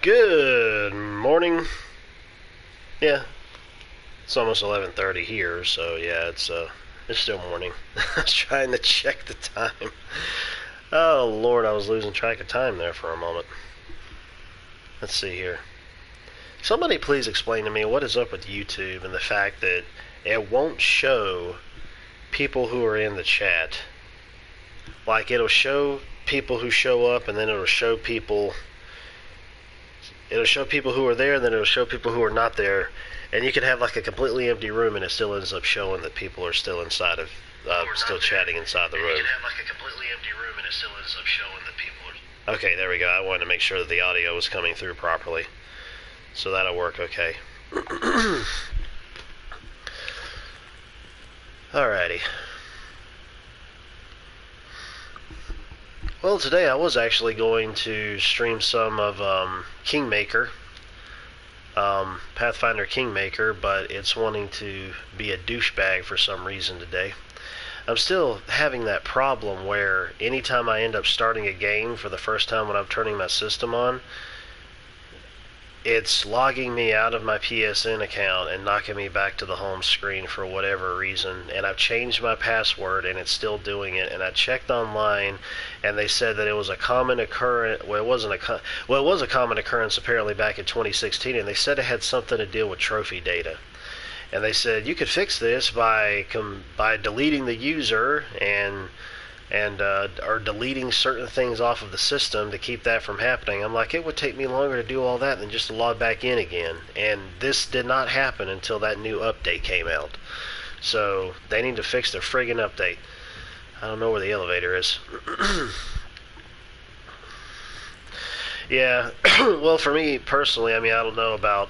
Good morning. Yeah, it's almost 11:30 here, so yeah, it's still morning. I was trying to check the time. Oh Lord, I was losing track of time there for a moment. Let's see here. Somebody please explain to me what is up with YouTube and the fact that it won't show people who are in the chat. Like, it'll show people who show up, and then it'll show people who are there, and then it'll show people who are not there, and you can have like a completely empty room and it still ends up showing that people are still inside of still chatting inside the room. You can have like a completely empty room and it still ends up showing that people are... Okay, there we go. I wanted to make sure that the audio was coming through properly, so that'll work okay. Alrighty. Well, today I was actually going to stream some of Kingmaker, Pathfinder Kingmaker, but it's wanting to be a douchebag for some reason today. I'm still having that problem where anytime I end up starting a game for the first time when I'm turning my system on, it's logging me out of my PSN account and knocking me back to the home screen for whatever reason. And I've changed my password and it's still doing it. And I checked online and they said that it was a common occurrence. Well, it was a common occurrence apparently back in 2016, and they said it had something to deal with trophy data. And they said you could fix this by deleting the user or deleting certain things off of the system to keep that from happening. I'm like, it would take me longer to do all that than just to log back in again. And this did not happen until that new update came out. So they need to fix their friggin' update. I don't know where the elevator is. Yeah, well, for me personally, I mean, I don't know about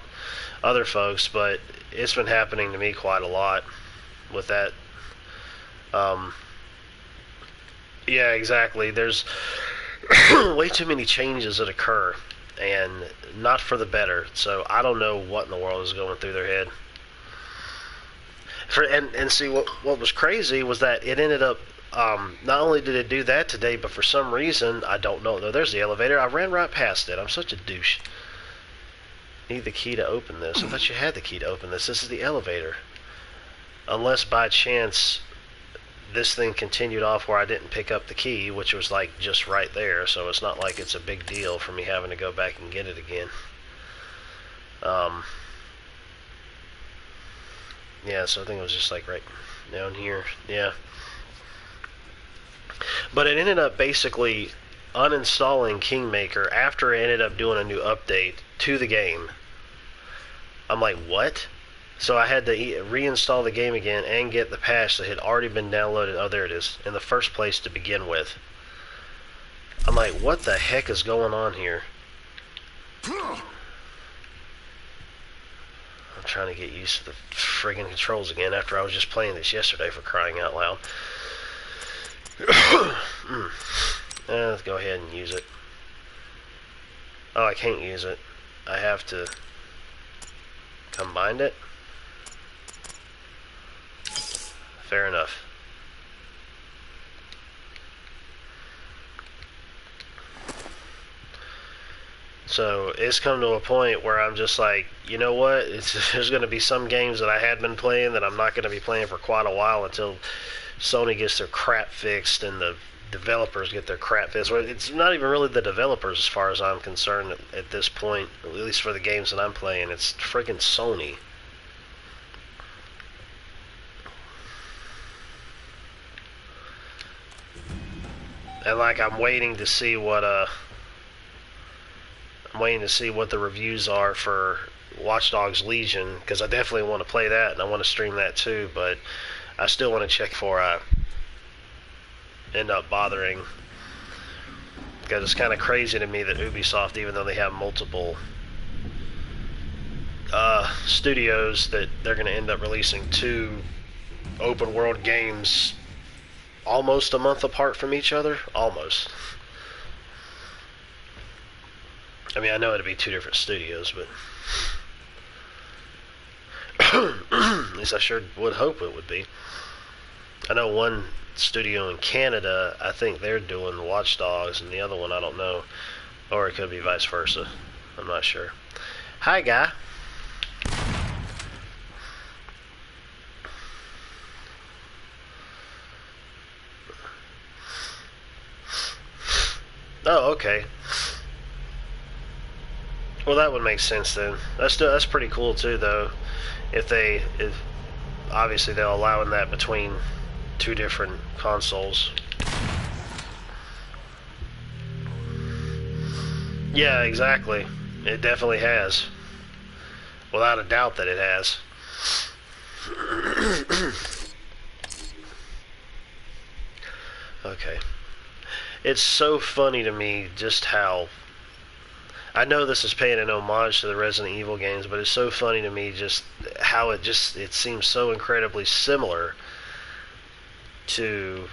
other folks, but it's been happening to me quite a lot with that. Yeah, exactly. There's way too many changes that occur, and not for the better. So I don't know what in the world is going through their head. And see, what was crazy was that it ended up, not only did it do that today, but for some reason, I don't know. No, there's the elevator. I ran right past it. I'm such a douche. Need the key to open this. I thought you had the key to open this. This is the elevator. Unless by chance this thing continued off where I didn't pick up the key, which was like just right there, so it's not like it's a big deal for me having to go back and get it again. Yeah, so I think it was just like right down here. Yeah. But it ended up basically uninstalling Kingmaker after it ended up doing a new update to the game. I'm like, what? So I had to reinstall the game again and get the patch that had already been downloaded. Oh, there it is. In the first place to begin with. I'm like, what the heck is going on here? I'm trying to get used to the friggin' controls again after I was just playing this yesterday, for crying out loud. Let's go ahead and use it. Oh, I can't use it. I have to combine it. Fair enough. So it's come to a point where I'm just like, you know what? There's going to be some games that I had been playing that I'm not going to be playing for quite a while until Sony gets their crap fixed and the developers get their crap fixed. Well, it's not even really the developers as far as I'm concerned at this point, at least for the games that I'm playing. It's freaking Sony. And like, I'm waiting to see what the reviews are for Watch Dogs Legion, because I definitely want to play that and I want to stream that too, but I still want to check before I end up bothering, because it's kind of crazy to me that Ubisoft, even though they have multiple studios, that they're going to end up releasing 2 open world games almost a month apart from each other. Almost. I mean, I know it'd be 2 different studios, but at least I sure would hope it would be. I know one studio in Canada, I think they're doing Watch Dogs, and the other one I don't know, or it could be vice versa. I'm not sure. Hi, guy. Oh, okay. Well, that would make sense then. That's pretty cool too, though. If obviously they're allowing that between two different consoles. Yeah, exactly. It definitely has. Without a doubt that it has. Okay. It's so funny to me just how... I know this is paying an homage to the Resident Evil games, but it's so funny to me just how it seems so incredibly similar to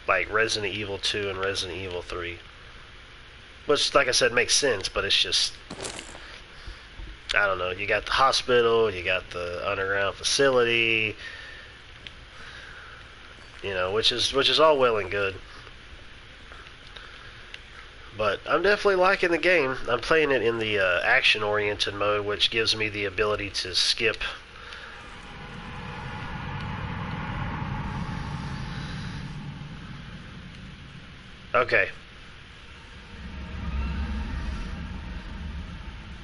like Resident Evil 2 and Resident Evil 3. Which, like I said, makes sense, but it's just... I don't know. You got the hospital, you got the underground facility, you know, which is all well and good. But I'm definitely liking the game. I'm playing it in the action-oriented mode, which gives me the ability to skip. Okay.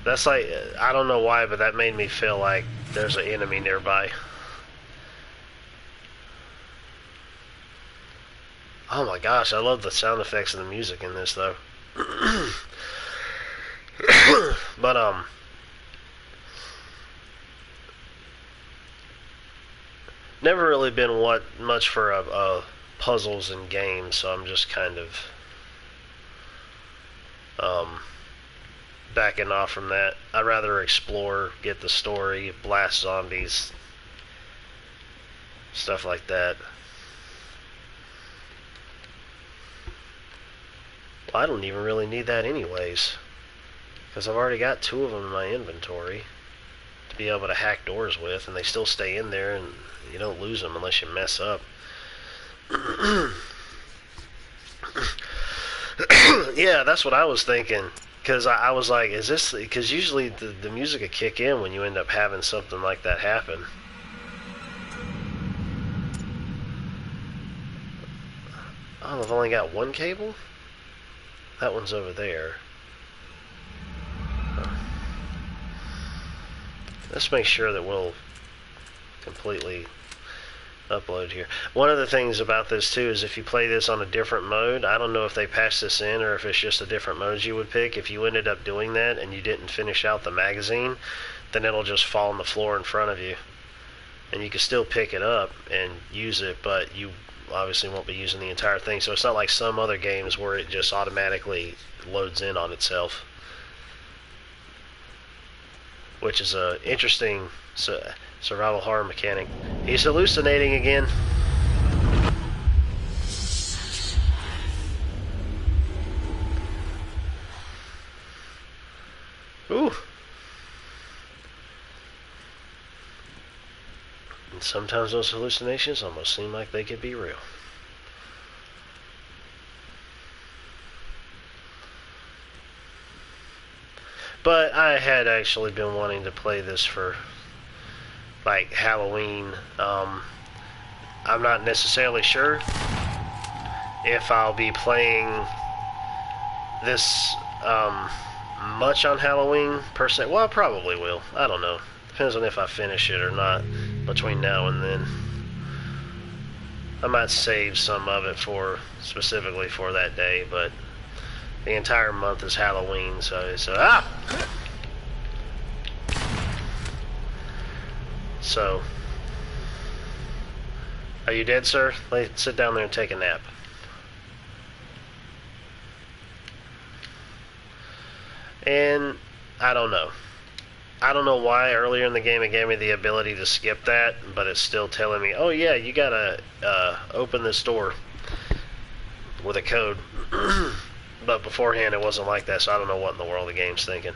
That's like, I don't know why, but that made me feel like there's an enemy nearby. Oh my gosh, I love the sound effects and the music in this, though. But, never really been much for puzzles and games, so I'm just kind of backing off from that. I'd rather explore, get the story, blast zombies, stuff like that. I don't even really need that anyways, because I've already got 2 of them in my inventory to be able to hack doors with, and they still stay in there, and you don't lose them unless you mess up. Yeah, that's what I was thinking, because I was like, is this... Because usually the music will kick in when you end up having something like that happen. Oh, I've only got 1 cable? That one's over there. Let's make sure that we'll completely upload here. One of the things about this too is if you play this on a different mode, I don't know if they patched this in or if it's just a different modes you would pick. If you ended up doing that and you didn't finish out the magazine, then it'll just fall on the floor in front of you. And you can still pick it up and use it, but you obviously won't be using the entire thing. So it's not like some other games where it just automatically loads in on itself, which is a interesting survival horror mechanic. He's hallucinating again. Ooh. And sometimes those hallucinations almost seem like they could be real. But I had actually been wanting to play this for like Halloween. I'm not necessarily sure if I'll be playing this much on Halloween per se. Well, I probably will. I don't know. Depends on if I finish it or not between now and then. I might save some of it for specifically for that day, but the entire month is Halloween, so it's So, are you dead, sir? Sit down there and take a nap. And I don't know. I don't know why earlier in the game it gave me the ability to skip that, but it's still telling me, oh yeah, you gotta open this door with a code. But beforehand it wasn't like that, so I don't know what in the world the game's thinking.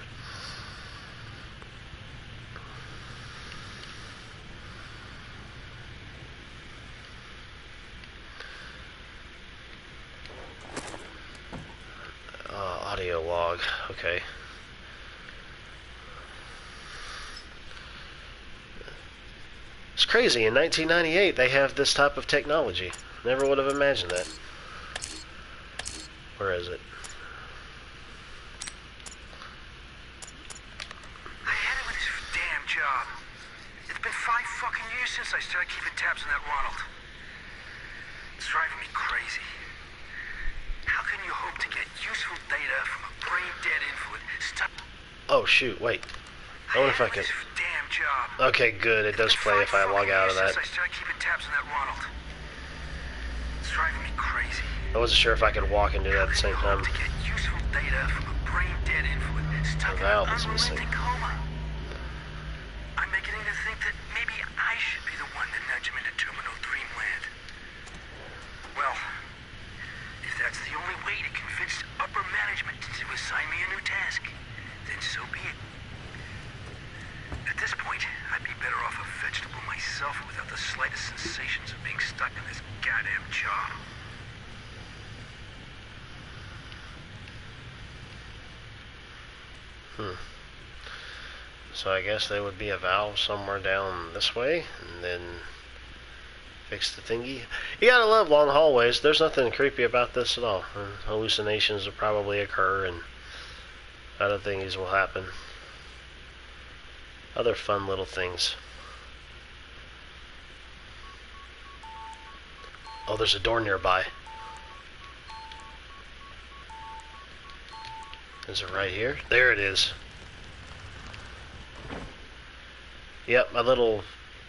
Audio log, okay. crazy. In 1998, they have this type of technology. Never would have imagined that. Where is it? I had it with this damn job. It's been 5 fucking years since I started keeping tabs on that Ronald. It's driving me crazy. How can you hope to get useful data from a brain-dead invalid? Stop. Oh shoot! Wait. I wonder if I can. Damn job. Okay, good. It does play if I log out of that. I started keeping tabs on that Ronald. It's driving me crazy. I wasn't sure if I could walk and do that at the same time. To get useful data from a brain-dead invalid stuck in an unrelenting coma. I'm beginning to think that maybe I should be the one to nudge him into terminal dreamland. Well, if that's the only way to convince upper management to assign me a new task, then so be it. At this point, I'd be better off a vegetable myself without the slightest sensations of being stuck in this goddamn job. So I guess there would be a valve somewhere down this way, and then fix the thingy. You gotta love long hallways. There's nothing creepy about this at all. Hallucinations will probably occur, and other things will happen. Other fun little things. Oh, there's a door nearby. Is it right here? There it is. Yep, my little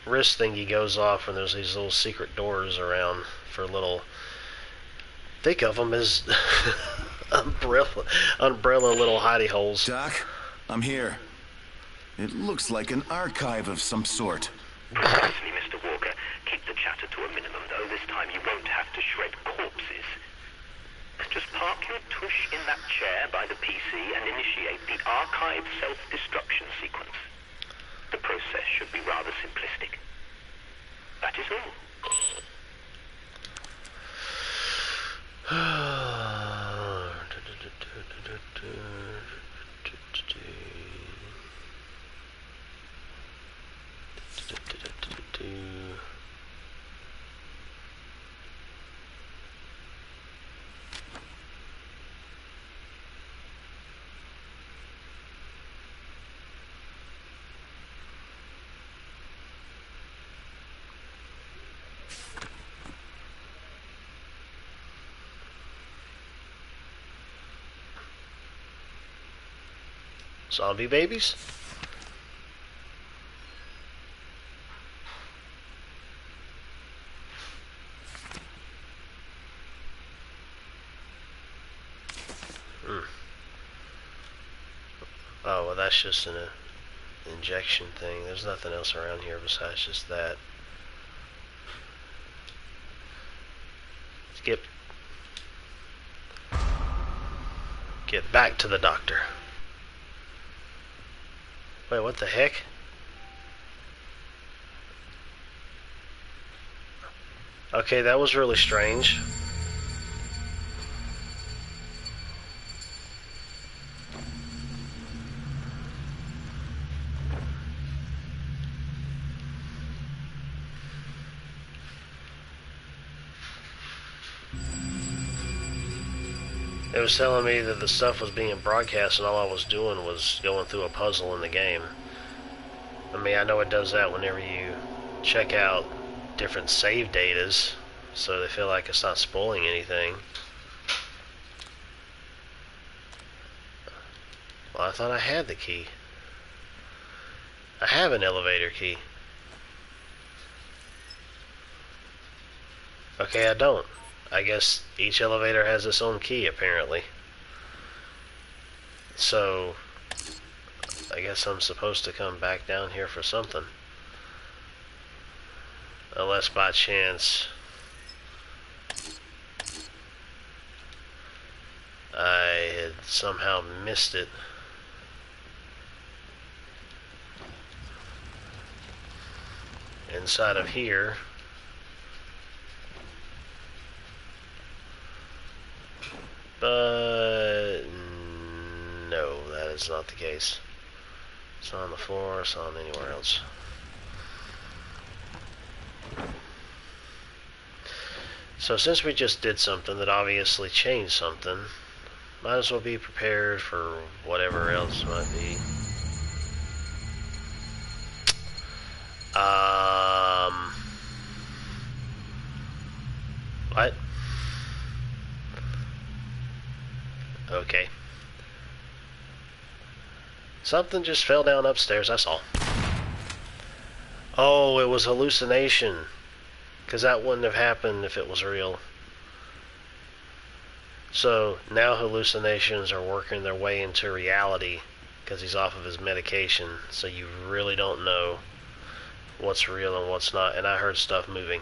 wrist thingy goes off when there's these little secret doors around for little... Think of them as umbrella little hidey holes. Doc, I'm here. It looks like an archive of some sort. Precisely, Mr. Walker. Keep the chatter to a minimum, though. This time you won't have to shred corpses. Just park your tush in that chair by the PC and initiate the archive self-destruction sequence. The process should be rather simplistic. That is all. Zombie babies? Oh, well that's just an injection thing. There's nothing else around here besides just that. Let's get back to the doctor. Wait, what the heck? Okay, that was really strange. It was telling me that the stuff was being broadcast and all I was doing was going through a puzzle in the game. I mean, I know it does that whenever you check out different save datas, so they feel like it's not spoiling anything. Well, I thought I had the key. I have an elevator key. Okay, I don't. I guess each elevator has its own key, apparently. So, I guess I'm supposed to come back down here for something. Unless by chance I had somehow missed it. Inside of here. But no, that is not the case. It's not on the floor, it's not anywhere else. So since we just did something that obviously changed something, might as well be prepared for whatever else might be. What? Okay. Something just fell down upstairs, that's all. Oh, it was hallucination. Because that wouldn't have happened if it was real. So now hallucinations are working their way into reality because he's off of his medication. So you really don't know what's real and what's not. And I heard stuff moving.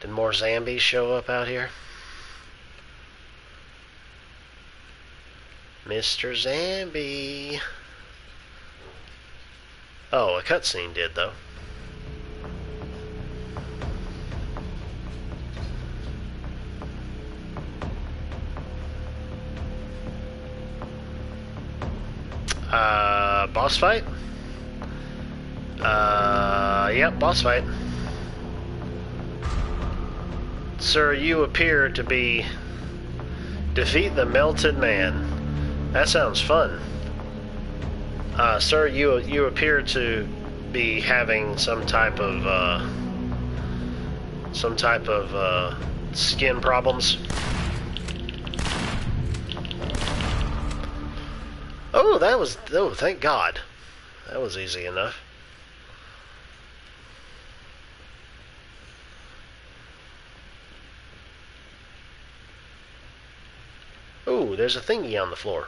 Did more zombies show up out here? Mr. Zombie. Oh, a cutscene did, though. Boss fight? Yep, boss fight. Sir, you appear to be... Defeat the melted man. That sounds fun. Sir, you appear to be having some type of skin problems. Oh, thank God. That was easy enough. Ooh, there's a thingy on the floor.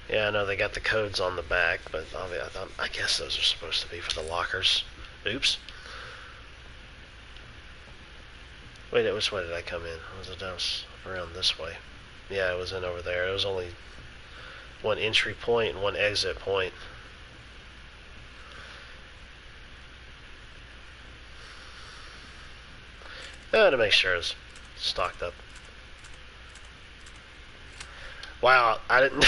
Yeah, I know they got the codes on the back, but I guess those are supposed to be for the lockers. Oops. Wait, which way did I come in? Was it down around this way? Yeah, it was in over there. It was only one entry point and one exit point. To make sure it's stocked up. Wow, I didn't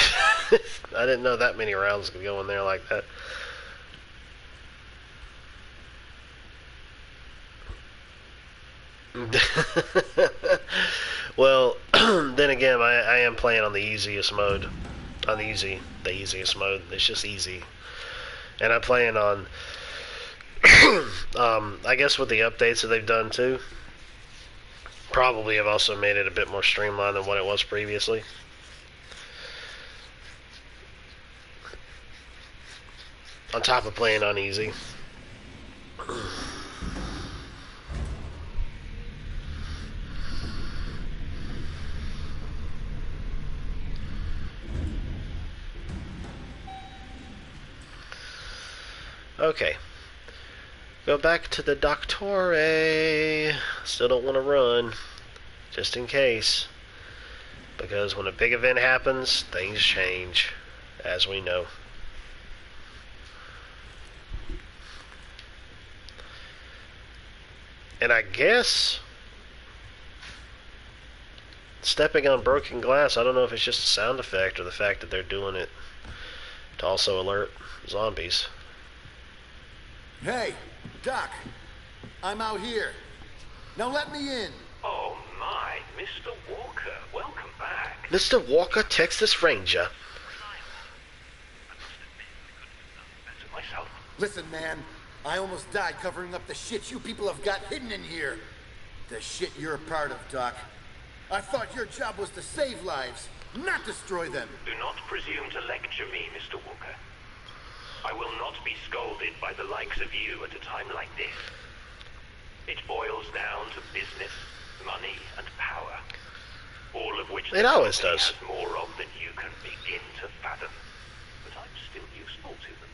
I didn't know that many rounds could go in there like that. Well, then again, I am playing on the easiest mode. On the easiest mode. It's just easy. And I'm playing on I guess with the updates that they've done too, probably have also made it a bit more streamlined than what it was previously. On top of playing on easy. Okay. Go back to the Doctore. Still don't want to run. Just in case. Because when a big event happens, things change. As we know. And I guess... stepping on broken glass, I don't know if it's just a sound effect or the fact that they're doing it to also alert zombies. Hey, Doc. I'm out here. Now let me in. Oh my, Mr. Walker, welcome back. Mr. Walker, Texas Ranger. Myself. Listen, man. I almost died covering up the shit you people have got hidden in here. The shit you're a part of, Doc. I thought your job was to save lives, not destroy them. Do not presume to lecture me, Mr. Walker. I will not be scolded by the likes of you at a time like this. It boils down to business, money, and power. All of which it always does. Has more of than you can begin to fathom. But I'm still useful to them.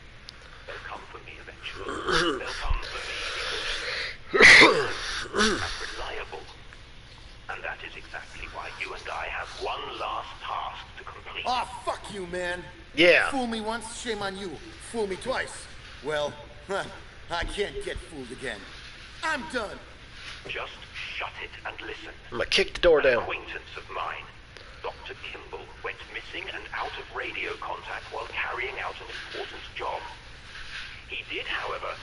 They'll come for me eventually. They'll come for me because I'm reliable. And that is exactly Aw, fuck you, man. Yeah. Fool me once, shame on you. Fool me twice. Well, I can't get fooled again. I'm done. Just shut it and listen. I'm gonna kick the door An down. acquaintance of mine, Dr. Kimball, went missing and out of radio contact while carrying out an important job. He did, however,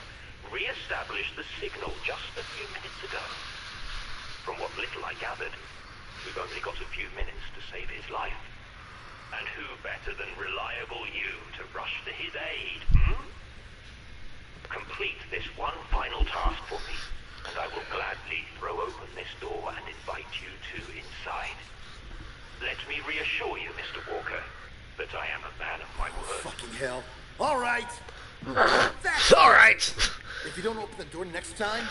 re-establish the signal just a few minutes ago. From what little I gathered, we've only got a few minutes to save his life. And who better than reliable you to rush to his aid, hmm? Complete this one final task for me, and I will gladly throw open this door and invite you two inside. Let me reassure you, Mr. Walker, that I am a man of my word. Fucking hell. All right. That's All right. If you don't open the door next time,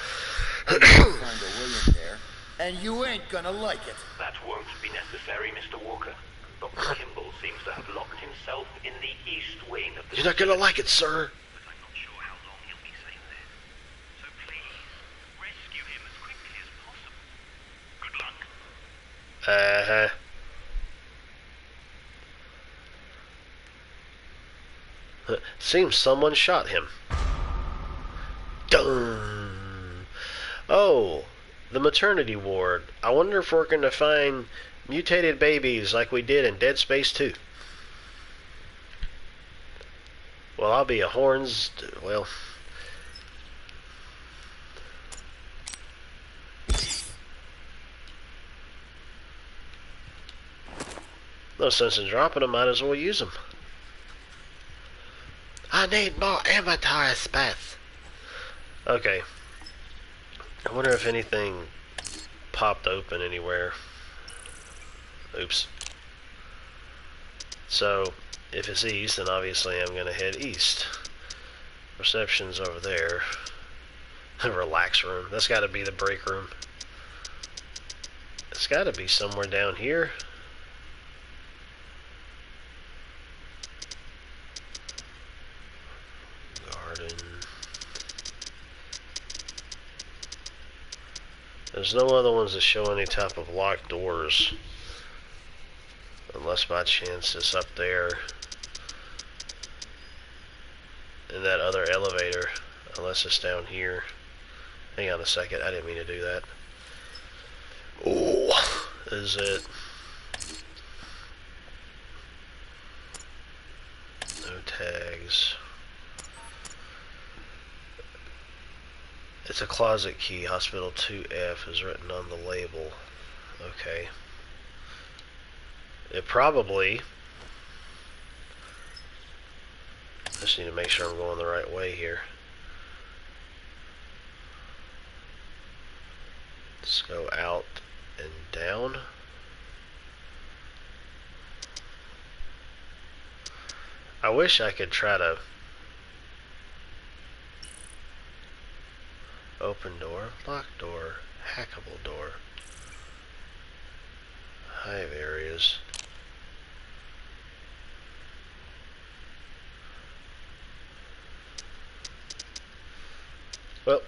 I'm gonna find a way in there, and you ain't gonna like it. That won't be necessary, Mr. Walker. Dr. Kimball seems to have locked himself in the east wing of the... You're not gonna like it, sir. But I'm not sure how long he'll be safe there. So please, rescue him as quickly as possible. Good luck. Seems someone shot him. Dun. Oh, the maternity ward. I wonder if we're going to find mutated babies like we did in Dead Space 2. Well, I'll be a horns... Well... No sense in dropping them, might as well use them. I need more inventory space. Okay. I wonder if anything popped open anywhere. Oops. So, if it's east, then obviously I'm going to head east. Reception's over there. The relax room. That's got to be the break room. It's got to be somewhere down here. Garden. There's no other ones that show any type of locked doors. Unless by chance it's up there. In that other elevator. Unless it's down here. Hang on a second, I didn't mean to do that. Oh, is it? No tags. It's a closet key. Hospital 2F is written on the label. Okay. It probably... I just need to make sure I'm going the right way here. Let's go out and down. I wish I could try to open door, lock door, hackable door, hive areas. Well,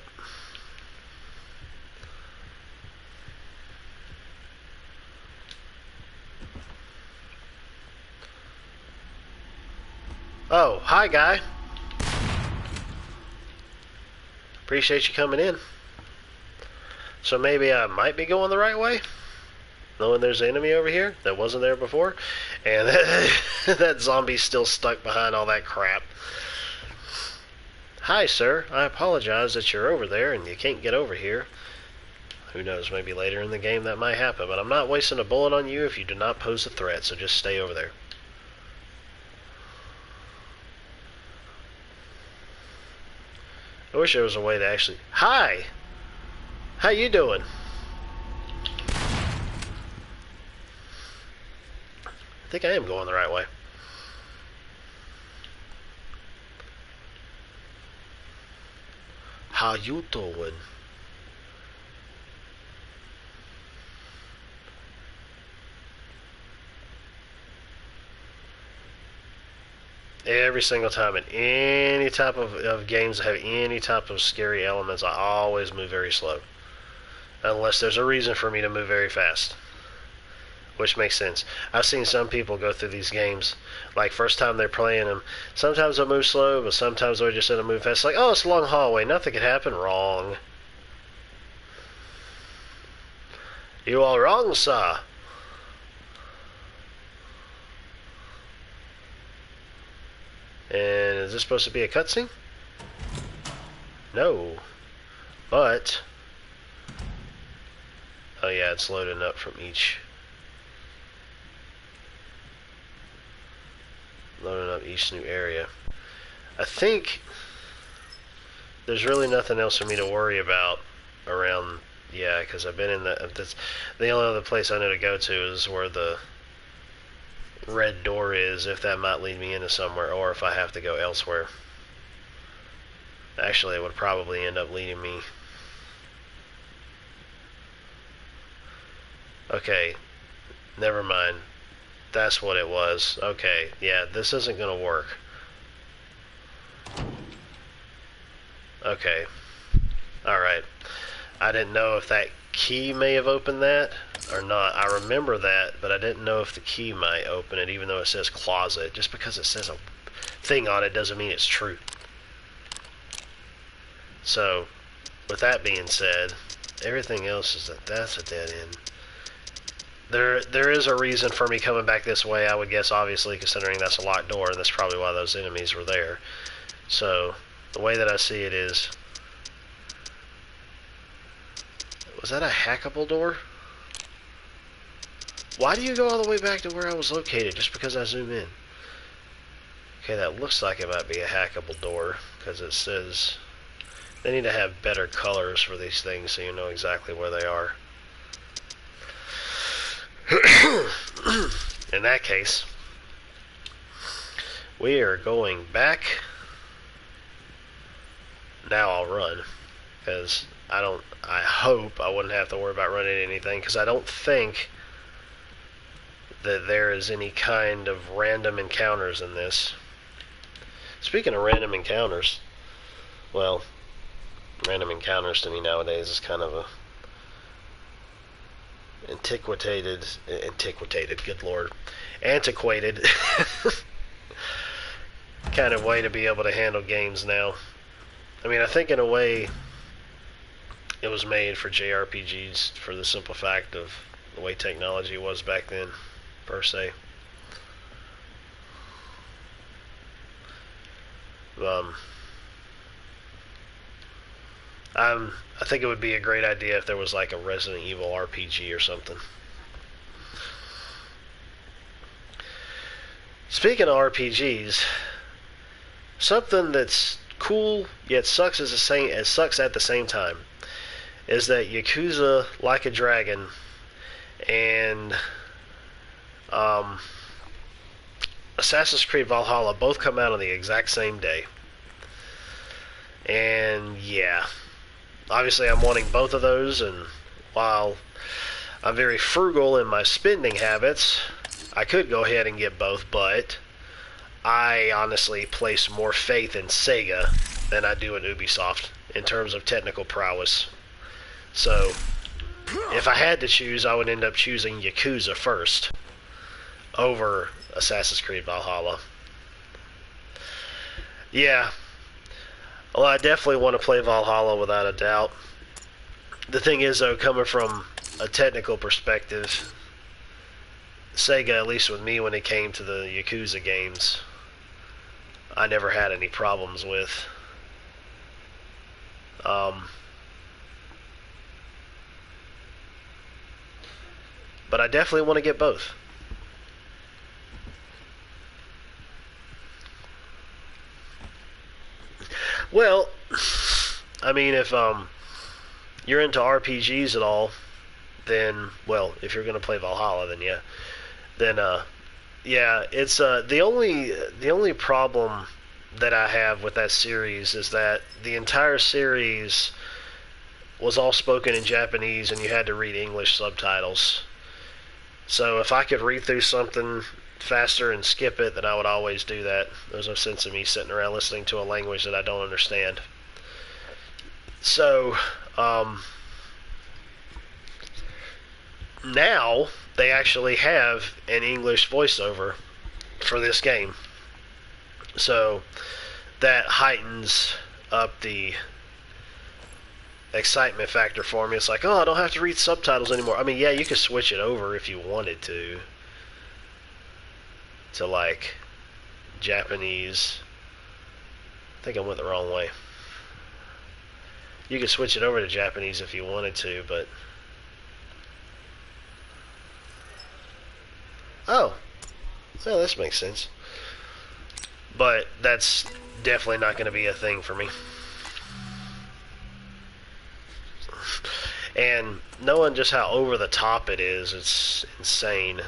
oh, hi guy. Appreciate you coming in. So maybe I might be going the right way, knowing there's an enemy over here that wasn't there before, and that zombie's still stuck behind all that crap. Hi sir, I apologize that you're over there and you can't get over here. Who knows, maybe later in the game that might happen, but I'm not wasting a bullet on you if you do not pose a threat, so just stay over there. I wish there was a way to actually... Hi! How you doing? I think I am going the right way. How you doing? Every single time in any type of games that have any type of scary elements, I always move very slow. Unless there's a reason for me to move very fast. which makes sense. I've seen some people go through these games, like first time they're playing them, sometimes they'll move slow, but sometimes they'll just end up moving fast. Like, oh, it's a long hallway, nothing could happen. Wrong. You are wrong, sir. And is this supposed to be a cutscene? No. But... oh yeah, it's loading up from each... loading up each new area. I think... there's really nothing else for me to worry about around... yeah, because I've been in the only other place I know to go to is where the red door is, if that might lead me into somewhere, or if I have to go elsewhere. Actually, it would probably end up leading me... okay, never mind. That's what it was. Okay, yeah, this isn't gonna work. Okay. Alright. I didn't know if that key may have opened that or not. I remember that, but I didn't know if the key might open it, even though it says closet. Just because it says a thing on it doesn't mean it's true. So, with that being said, everything else is that's a dead end. There is a reason for me coming back this way, I would guess, obviously, considering that's a locked door, and that's probably why those enemies were there. So, the way that I see it is... was that a hackable door? Why do you go all the way back to where I was located just because I zoom in? Okay, that looks like it might be a hackable door, because it says... they need to have better colors for these things so you know exactly where they are. In that case, we are going back. Now I'll run, because I hope I wouldn't have to worry about running anything, because I don't think that there is any kind of random encounters in this. Speaking of random encounters, well, random encounters to me nowadays is kind of a antiquated, good lord, antiquated kind of way to be able to handle games now. I mean, I think in a way it was made for JRPGs for the simple fact of the way technology was back then, per se. I think it would be a great idea if there was like a Resident Evil RPG or something. Speaking of RPGs, something that's cool yet sucks at the same time is that Yakuza Like a Dragon and Assassin's Creed Valhalla both come out on the exact same day. And yeah, obviously I'm wanting both of those, and while I'm very frugal in my spending habits, I could go ahead and get both, but I honestly place more faith in Sega than I do in Ubisoft in terms of technical prowess. So, if I had to choose, I would end up choosing Yakuza first over Assassin's Creed Valhalla. Yeah. Well, I definitely want to play Valhalla without a doubt. The thing is, though, coming from a technical perspective, Sega, at least with me when it came to the Yakuza games, I never had any problems with. But I definitely want to get both. Well, I mean, if you're into RPGs at all, then, well, if you're going to play Valhalla, then yeah. Then, yeah, it's the only problem that I have with that series is that the entire series was all spoken in Japanese and you had to read English subtitles. So if I could read through something faster and skip it, then I would always do that. There's no sense in me sitting around listening to a language that I don't understand. So, now, they actually have an English voiceover for this game. So that heightens up the excitement factor for me. It's like, oh, I don't have to read subtitles anymore. I mean, yeah, you could switch it over if you wanted to like Japanese. I think I went the wrong way. You could switch it over to Japanese if you wanted to, but oh, well, this makes sense. But that's definitely not going to be a thing for me. And knowing just how over the top it is, it's insane.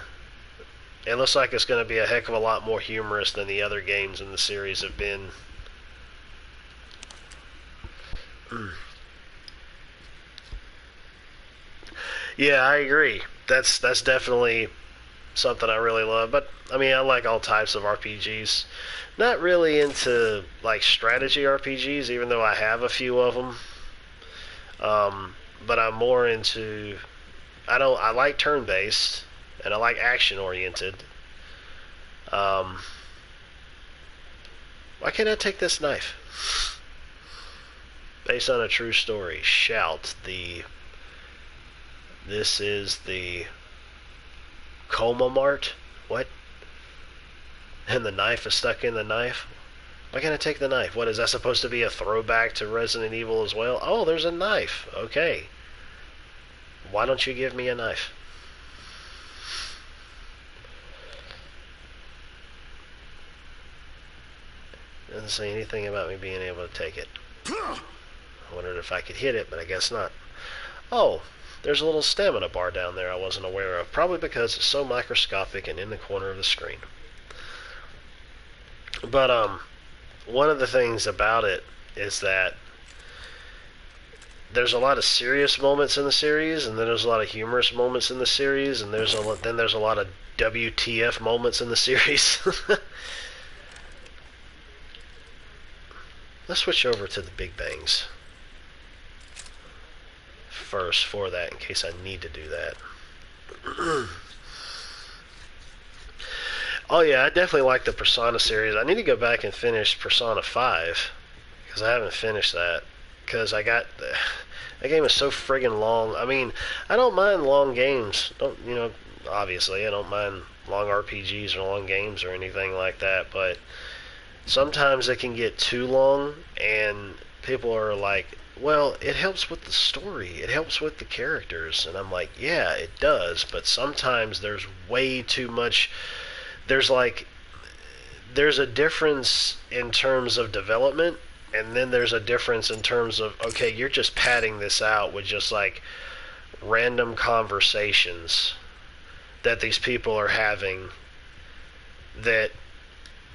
It looks like it's going to be a heck of a lot more humorous than the other games in the series have been. Yeah, I agree. That's definitely something I really love. But I mean, I like all types of RPGs. Not really into like strategy RPGs, even though I have a few of them. But I'm more into. I like turn-based, and I like action-oriented. Why can't I take this knife? Based on a true story. Shout the. This is the Coma Mart. What? And the knife is stuck in the knife? Why can't I take the knife? What, is that supposed to be a throwback to Resident Evil as well? Oh, there's a knife. Okay. Why don't you give me a knife? Doesn't say anything about me being able to take it. I wondered if I could hit it, but I guess not. Oh, there's a little stamina bar down there I wasn't aware of, probably because it's so microscopic and in the corner of the screen. But one of the things about it is that there's a lot of serious moments in the series, and then there's a lot of humorous moments in the series, and there's a lot of WTF moments in the series. Let's switch over to the Big Bangs first for that, in case I need to do that. Oh yeah, I definitely like the Persona series. I need to go back and finish Persona 5, because I haven't finished that. Because that game is so friggin' long. I mean, I don't mind long games. Obviously, I don't mind long RPGs or long games or anything like that, but sometimes it can get too long, and people are like, well, it helps with the story, it helps with the characters, and I'm like, yeah, it does, but sometimes there's way too much. There's a difference in terms of development, and then there's a difference in terms of, okay, you're just padding this out with just like random conversations that these people are having that,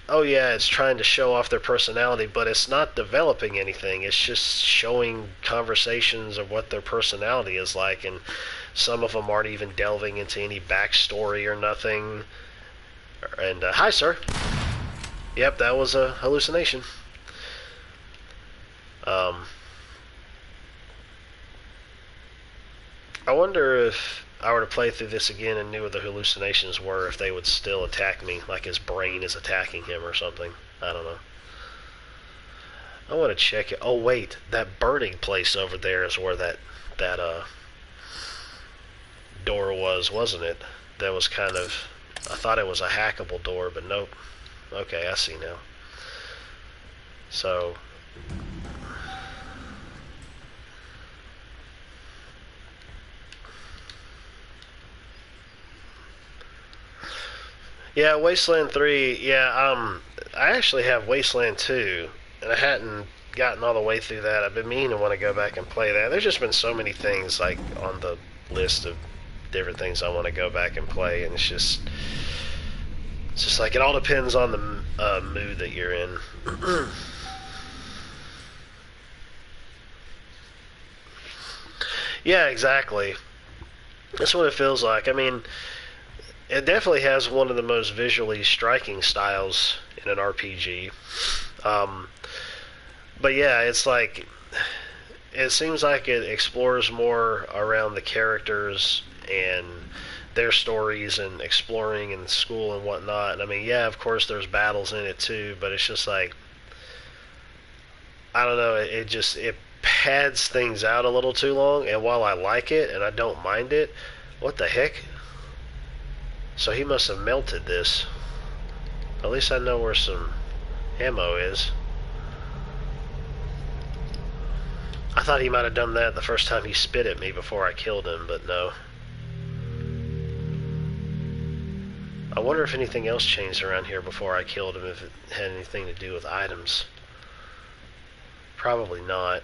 oh yeah, it's trying to show off their personality, but it's not developing anything. It's just showing conversations of what their personality is like, and some of them aren't even delving into any backstory or nothing. And hi, sir. Yep, that was a hallucination. I wonder if I were to play through this again and knew what the hallucinations were, if they would still attack me, like his brain is attacking him or something. I don't know. I want to check it. Oh wait, that burning place over there is where that door was, wasn't it? That was kind of, I thought it was a hackable door, but nope. Okay, I see now. So yeah, Wasteland 3, yeah, I actually have Wasteland 2, and I hadn't gotten all the way through that. I've been meaning to want to go back and play that. There's just been so many things, like, on the list of different things I want to go back and play, and it's just like, it all depends on the mood that you're in. Yeah, exactly. That's what it feels like. I mean, it definitely has one of the most visually striking styles in an RPG. But yeah, it's like, it seems like it explores more around the characters and their stories and exploring in school and whatnot. And I mean, yeah, of course there's battles in it too, but it's just like, I don't know, it pads things out a little too long. And while I like it and I don't mind it, what the heck? So he must have melted this. At least I know where some ammo is. I thought he might have done that the first time he spit at me before I killed him, but no. I wonder if anything else changed around here before I killed him, if it had anything to do with items. Probably not.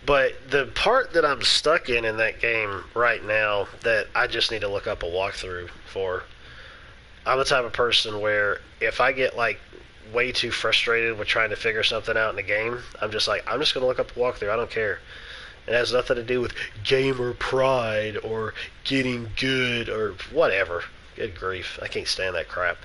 But the part that I'm stuck in that game right now that I just need to look up a walkthrough for, I'm the type of person where if I get like way too frustrated with trying to figure something out in the game, I'm just like, I'm just going to look up a walkthrough. I don't care. It has nothing to do with gamer pride or getting good or whatever. Good grief. I can't stand that crap.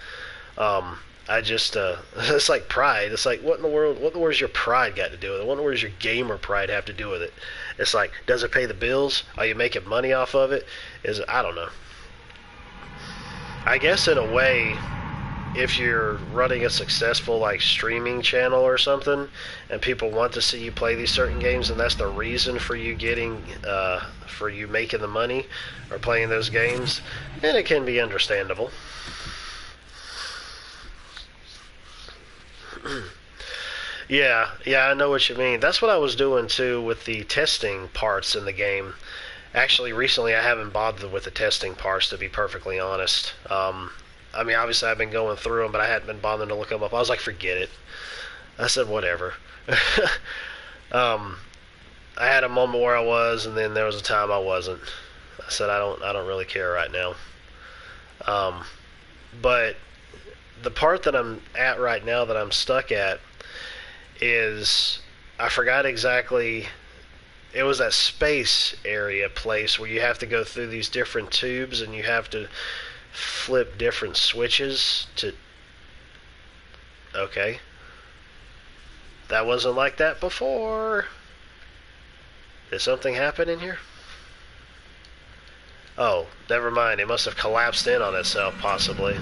I just, it's like pride. It's like, what in the world has your pride got to do with it? What in the world does your gamer pride have to do with it? It's like, does it pay the bills? Are you making money off of it? I don't know. I guess in a way, if you're running a successful like streaming channel or something, and people want to see you play these certain games, and that's the reason for you for you making the money or playing those games, then it can be understandable. Yeah, I know what you mean. That's what I was doing too with the testing parts in the game. Actually, recently I haven't bothered with the testing parts, to be perfectly honest. I mean, obviously I've been going through them, but I hadn't been bothering to look them up. I was like, forget it. I said, whatever. I had a moment where I was, and then there was a time I wasn't. I said, I don't really care right now. But the part that I'm at right now that I'm stuck at is, I forgot exactly, it was that space area place where you have to go through these different tubes and you have to flip different switches to, okay, that wasn't like that before. Did something happen in here? Oh, never mind, it must have collapsed in on itself possibly,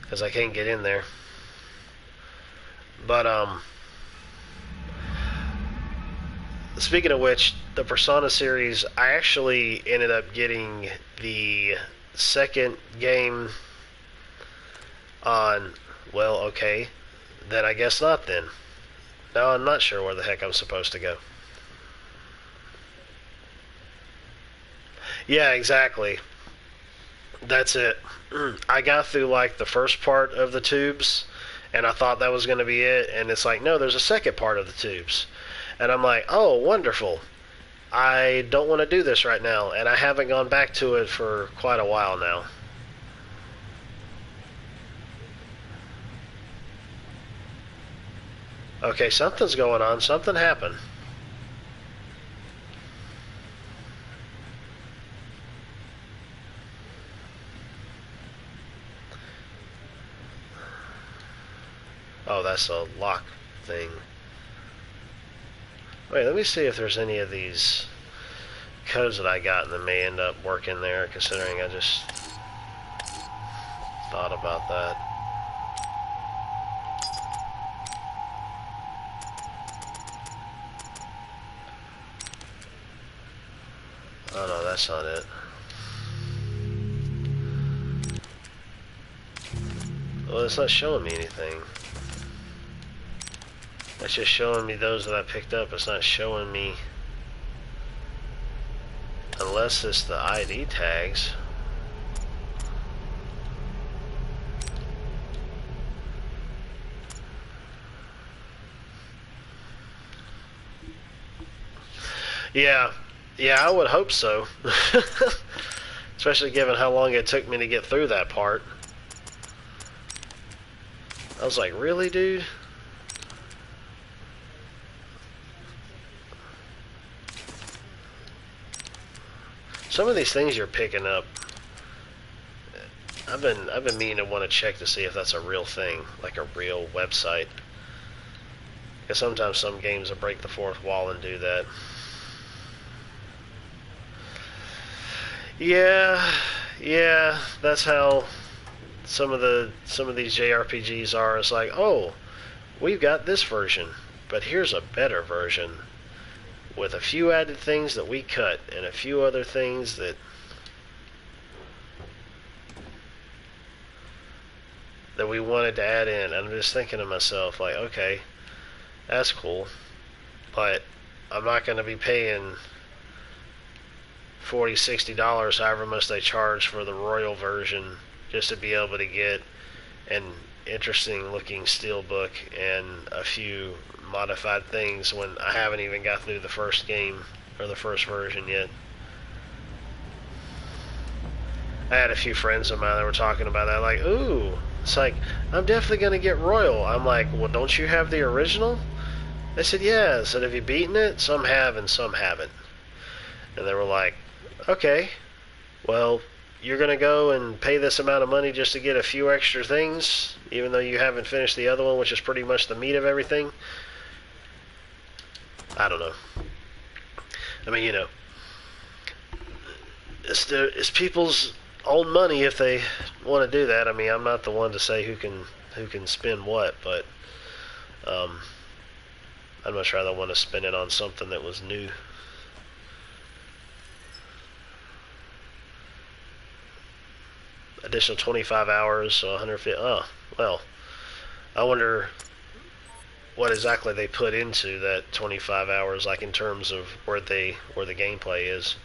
because I can't get in there. But speaking of which, the Persona series, I actually ended up getting the second game on, well, okay, then I guess not then. Now I'm not sure where the heck I'm supposed to go. Yeah, exactly. That's it. I got through like the first part of the tubes, and I thought that was going to be it, and it's like, no, there's a second part of the tubes. And I'm like, oh, wonderful. I don't want to do this right now, and I haven't gone back to it for quite a while now. Okay, something's going on. Something happened. Oh, that's a lock thing. Wait, let me see if there's any of these codes that I got that may end up working there, considering I just thought about that. Oh no, that's not it. Well, it's not showing me anything. It's just showing me those that I picked up. It's not showing me, unless it's the ID tags. Yeah, I would hope so. Especially given how long it took me to get through that part. I was like, really, dude? Some of these things you're picking up, I've been meaning to want to check to see if that's a real thing, like a real website. Because sometimes some games will break the fourth wall and do that. Yeah, that's how some of these JRPGs are. It's like, oh, we've got this version, but here's a better version with a few added things that we cut and a few other things that we wanted to add in. And I'm just thinking to myself, like, okay, that's cool, but I'm not going to be paying $40, $60, however much they charge for the Royal version, just to be able to get an interesting looking steelbook and a few modified things when I haven't even got through the first game or the first version yet. I had a few friends of mine that were talking about that, like, ooh, it's like, I'm definitely going to get Royal. I'm like, well, don't you have the original? They said, yeah. I said, have you beaten it? Some have and some haven't. And they were like, okay, well, you're going to go and pay this amount of money just to get a few extra things, even though you haven't finished the other one, which is pretty much the meat of everything? I don't know. I mean, you know, it's people's own money if they want to do that. I mean, I'm not the one to say who can spend what, but I'd much rather want to spend it on something that was new. Additional 25 hours, so 150. Oh, well, I wonder what exactly they put into that 25 hours, like in terms of where the gameplay is.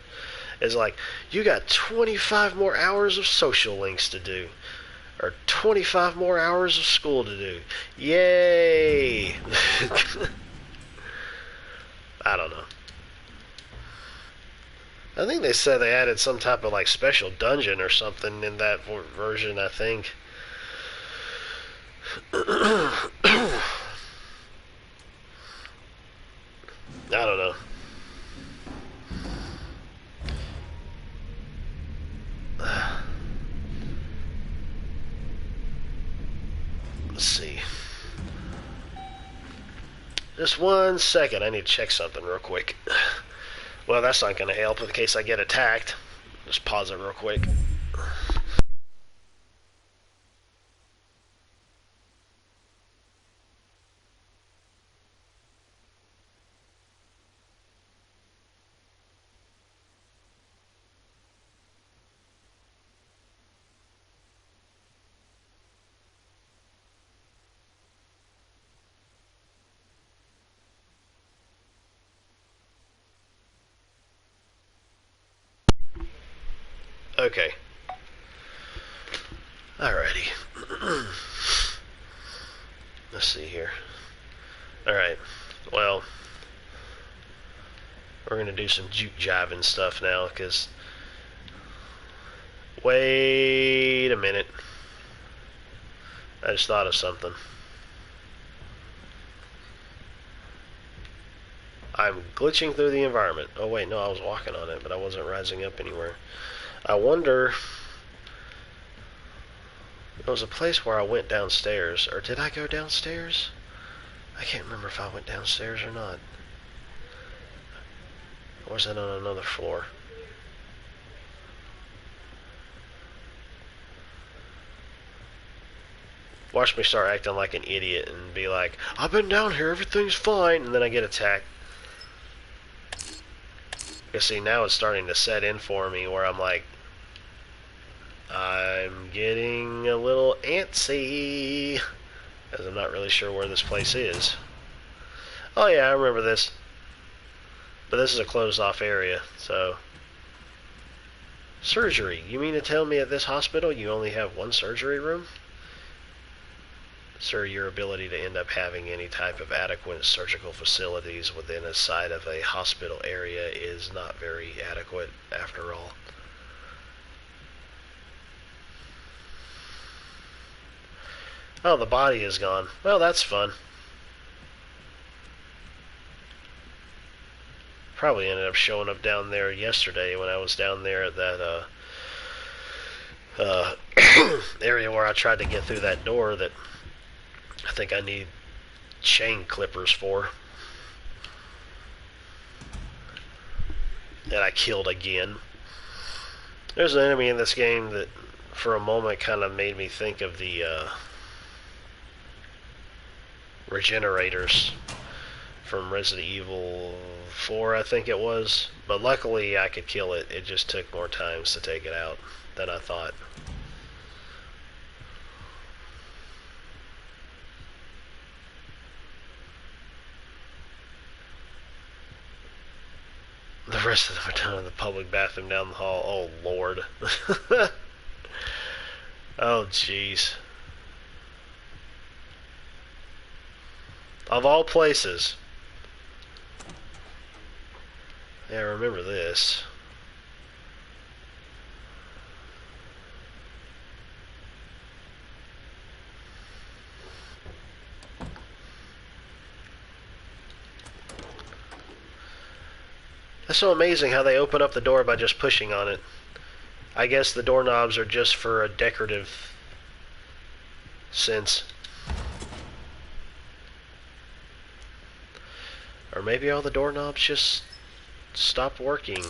It's like, you got 25 more hours of social links to do, or 25 more hours of school to do. Yay! I don't know. I think they said they added some type of like special dungeon or something in that version, I think. I don't know. Let's see. Just 1 second. I need to check something real quick. Well, that's not going to help in case I get attacked. Just pause it real quick. Okay. Alrighty. Let's see here. Alright. Well, we're going to do some juke jiving stuff now, because... Wait a minute. I just thought of something. I'm glitching through the environment. Oh wait, no, I was walking on it, but I wasn't rising up anywhere. I wonder... There was a place where I went downstairs, or did I go downstairs? I can't remember if I went downstairs or not. Or was that on another floor? Watch me start acting like an idiot and be like, I've been down here, everything's fine, and then I get attacked. Because see, now it's starting to set in for me where I'm like, I'm getting a little antsy, because I'm not really sure where this place is. Oh yeah, I remember this. But this is a closed off area, so... Surgery. You mean to tell me at this hospital you only have one surgery room? Sir, your ability to end up having any type of adequate surgical facilities within a side of a hospital area is not very adequate, after all. Oh, the body is gone. Well, that's fun. Probably ended up showing up down there yesterday when I was down there at that area where I tried to get through that door that I think I need chain clippers for. That I killed again. There's an enemy in this game that for a moment kind of made me think of the regenerators from Resident Evil 4, I think it was. But luckily I could kill it. It just took more times to take it out than I thought. The rest of them are down in the public bathroom down the hall. Oh, Lord. Oh, jeez. Of all places. Yeah, I remember this. That's so amazing how they open up the door by just pushing on it. I guess the doorknobs are just for a decorative sense. Or maybe all the doorknobs just stopped working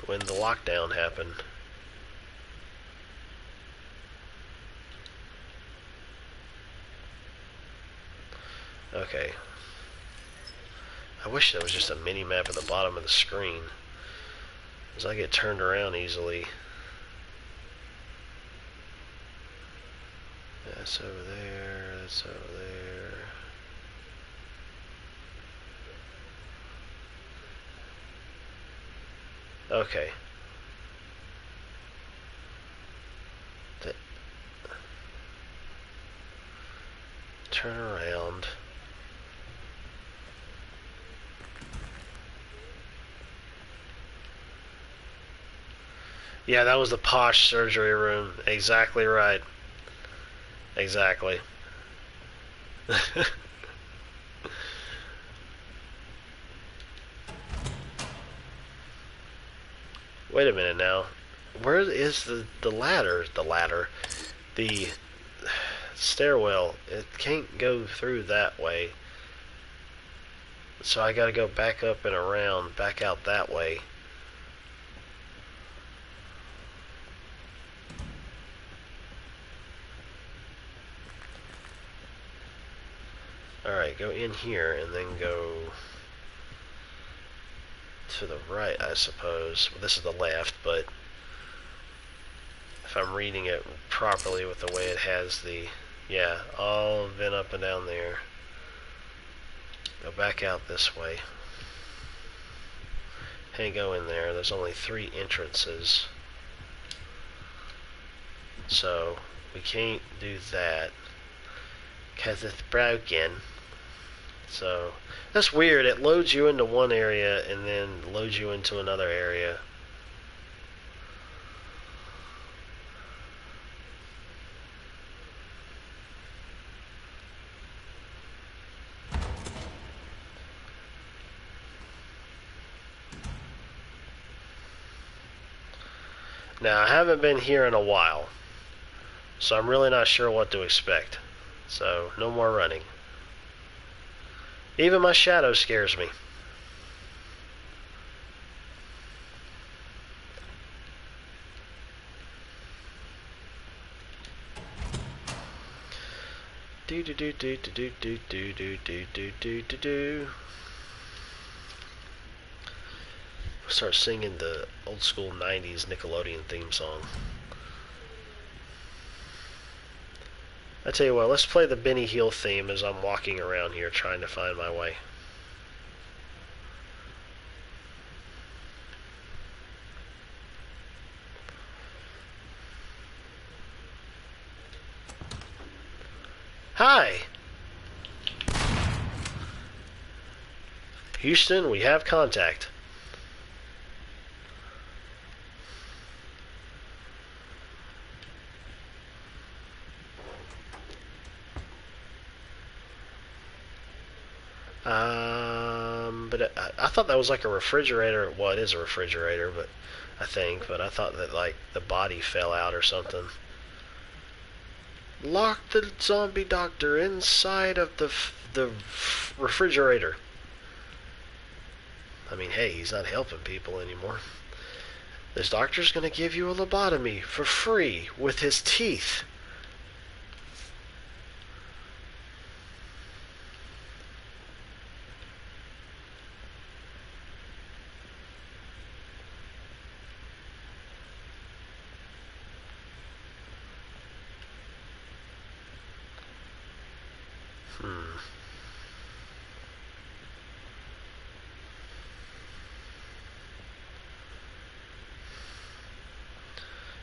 when the lockdown happened. Okay. I wish there was just a mini-map at the bottom of the screen, because I get turned around easily. That's over there, that's over there. Okay. Turn around. Yeah, that was the posh surgery room. Exactly right. Exactly. Wait a minute now. Where is the ladder? The stairwell. It can't go through that way. So I gotta go back up and around, back out that way. Alright, go in here and then go to the right, I suppose. Well, this is the left, but if I'm reading it properly with the way it has the... Yeah, all been up and down there. Go back out this way. Can't go in there. There's only 3 entrances. So, we can't do that, because it's broken. So, that's weird. It loads you into one area and then loads you into another area. Now, I haven't been here in a while, so I'm really not sure what to expect. So, no more running. Even my shadow scares me. Do do do do do do do do do do do do do. Start singing the old school 90s Nickelodeon theme song. I tell you what, let's play the Benny Hill theme as I'm walking around here trying to find my way. Hi! Houston, we have contact. But I thought that was like a refrigerator. Well, it is a refrigerator, but I thought that like the body fell out or something. Lock the zombie doctor inside of the refrigerator. I mean, hey, he's not helping people anymore. This doctor's gonna give you a lobotomy for free with his teeth.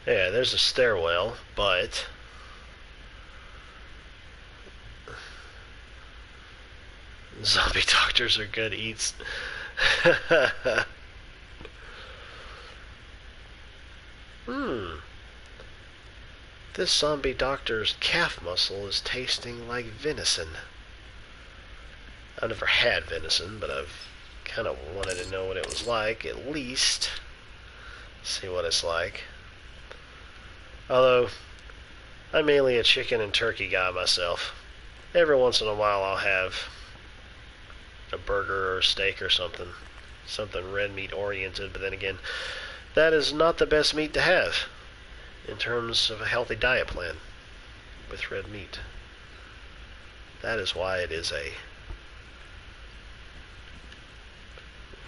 Yeah, there's a stairwell, but zombie doctors are good eats. This zombie doctor's calf muscle is tasting like venison. I've never had venison, but I've kind of wanted to know what it was like, at least. See what it's like. Although, I'm mainly a chicken and turkey guy myself. Every once in a while I'll have a burger or a steak or something. Something red meat oriented, but then again, that is not the best meat to have in terms of a healthy diet plan with red meat. That is why it is a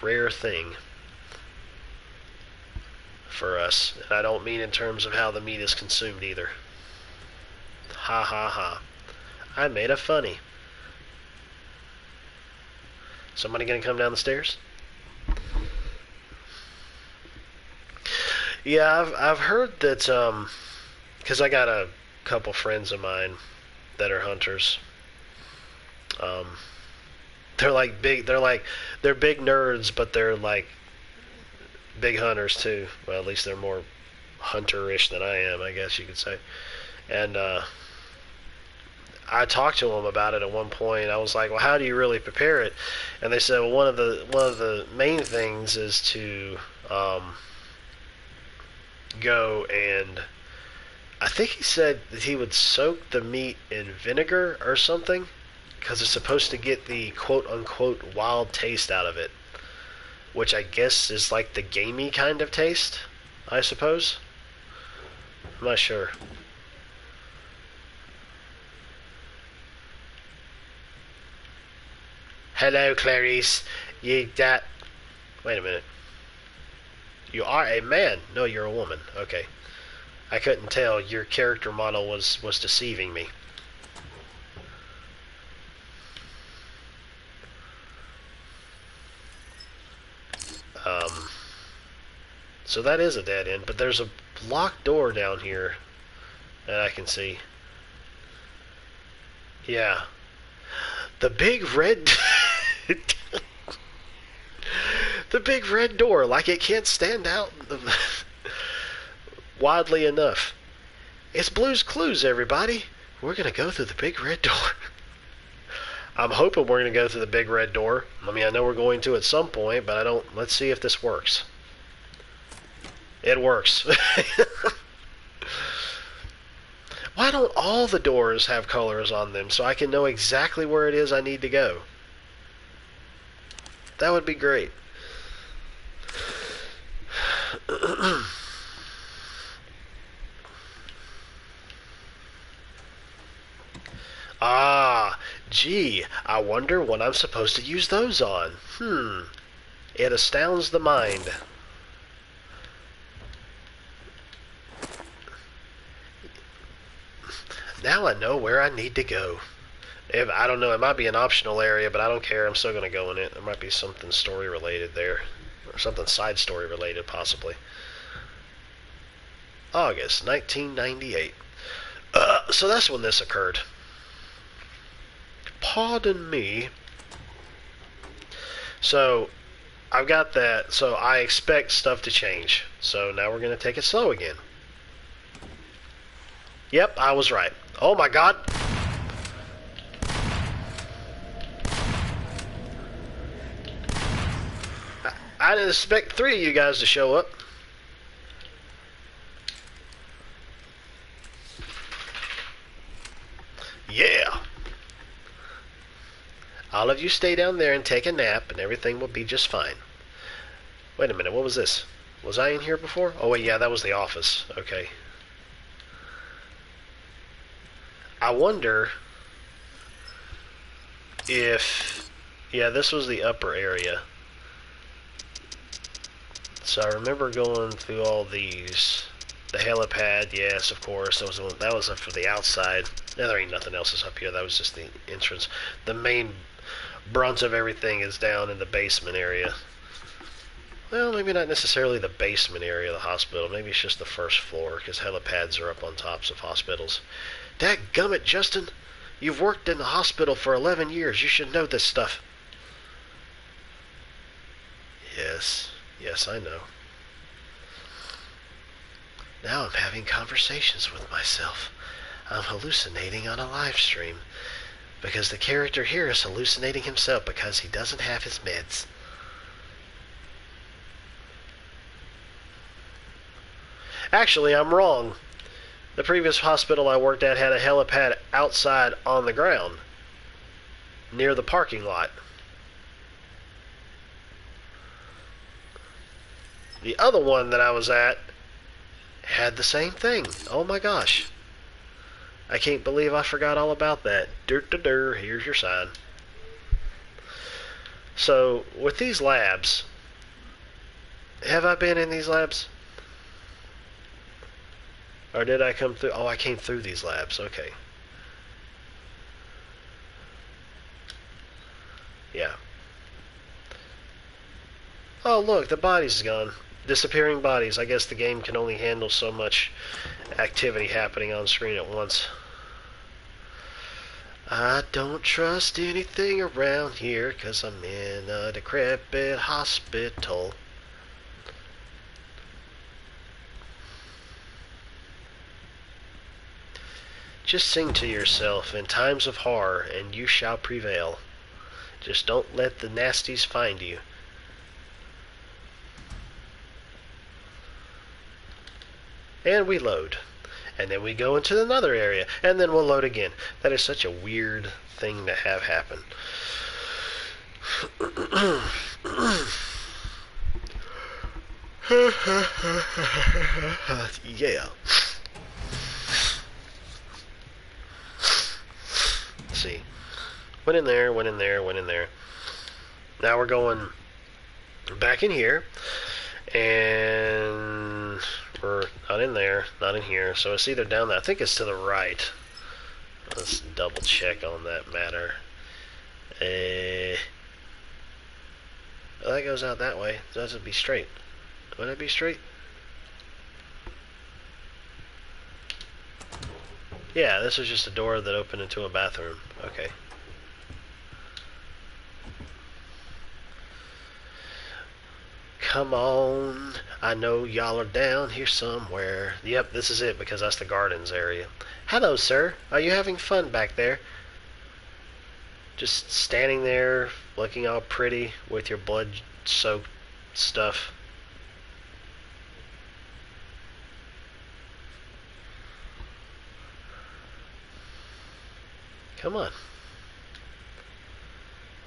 rare thing for us. And I don't mean in terms of how the meat is consumed either. Ha ha ha. I made a funny. Somebody gonna come down the stairs? Yeah, I've heard that, because I got a couple friends of mine that are hunters. They're like big, they're big nerds, but they're like big hunters too. Well, at least they're more hunter-ish than I am, I guess you could say. And I talked to them about it at one point. I was like, well, how do you really prepare it? And they said, well, one of the main things is to go and I think he said that he would soak the meat in vinegar or something because it's supposed to get the quote-unquote wild taste out of it, which I guess is like the gamey kind of taste, I suppose. I'm not sure. Hello, Clarice. Wait a minute. You are a man. No, you're a woman. Okay. I couldn't tell. Your character model was deceiving me. So that is a dead end, but there's a locked door down here that I can see. Yeah. The big red... the big red door, like it can't stand out widely enough. It's Blue's Clues, everybody. We're going to go through the big red door. I'm hoping we're going to go through the big red door. I mean, I know we're going to at some point, but I don't... Let's see if this works. It works. Why don't all the doors have colors on them so I can know exactly where it is I need to go? That would be great. Ah, gee, I wonder what I'm supposed to use those on. It astounds the mind. Now I know where I need to go. I don't know, it might be an optional area, but I don't care. I'm still going to go in it. There might be something story related there. Or something side story related, possibly. August 1998. So that's when this occurred. Pardon me. So, I've got that. So, I expect stuff to change. So, now we're going to take it slow again. Yep, I was right. Oh my god. I didn't expect 3 of you guys to show up. All of you stay down there and take a nap, and everything will be just fine. Wait a minute, what was this? Was I in here before? Oh, wait, yeah, that was the office. Okay. I wonder if... Yeah, this was the upper area. So I remember going through all these. The helipad, yes, of course. That was up for the outside. Now there ain't nothing else up here. That was just the entrance. The main brunt of everything is down in the basement area. Well, maybe not necessarily the basement area of the hospital. Maybe it's just the first floor, because helipads are up on tops of hospitals. Dadgummit, Justin! You've worked in the hospital for 11 years. You should know this stuff. Yes. Yes, I know. Now I'm having conversations with myself. I'm hallucinating on a live stream. Because the character here is hallucinating himself because he doesn't have his meds. Actually, I'm wrong. The previous hospital I worked at had a helipad outside on the ground, near the parking lot. The other one that I was at had the same thing. Oh my gosh. I can't believe I forgot all about that. Here's your sign. So, with these labs, have I been in these labs? Or did I come through? Oh, I came through these labs. Okay. Yeah. Oh, look, the body's gone. Disappearing bodies. I guess the game can only handle so much activity happening on screen at once. I don't trust anything around here 'cause I'm in a decrepit hospital. Just sing to yourself in times of horror and you shall prevail. Just don't let the nasties find you. And we load. And then we go into another area. And then we'll load again. That is such a weird thing to have happen. Yeah. Let's see. Went in there, went in there, went in there. Now we're going back in here. And we're not in there, not in here. So it's either down there. I think it's to the right. Let's double check on that matter. Well, that goes out that way. So that would be straight. Would it be straight? Yeah, this is just a door that opened into a bathroom. Okay. Come on, I know y'all are down here somewhere. Yep, this is it because that's the gardens area. Hello, sir. Are you having fun back there? Just standing there, looking all pretty with your blood-soaked stuff. Come on.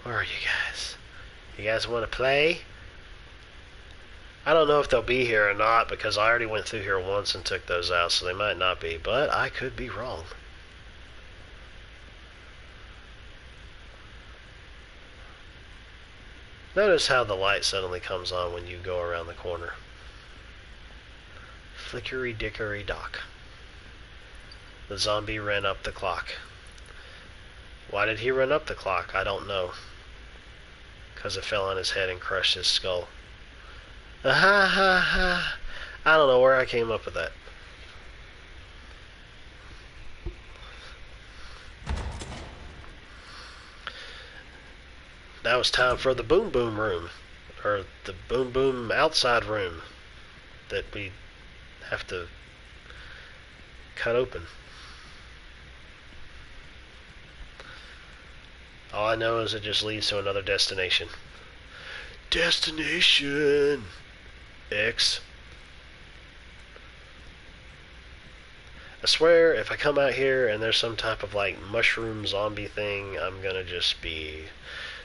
Where are you guys? You guys want to play? I don't know if they'll be here or not because I already went through here once and took those out, so they might not be, but I could be wrong. Notice how the light suddenly comes on when you go around the corner. Flickery dickory dock. The zombie ran up the clock. Why did he run up the clock? I don't know. Because it fell on his head and crushed his skull. Ha ha ha. I don't know where I came up with that. Now it's time for the boom boom room. Or the boom boom outside room. That we have to cut open. All I know is it just leads to another destination. Destination X. I swear, if I come out here and there's some type of like mushroom zombie thing, I'm gonna just be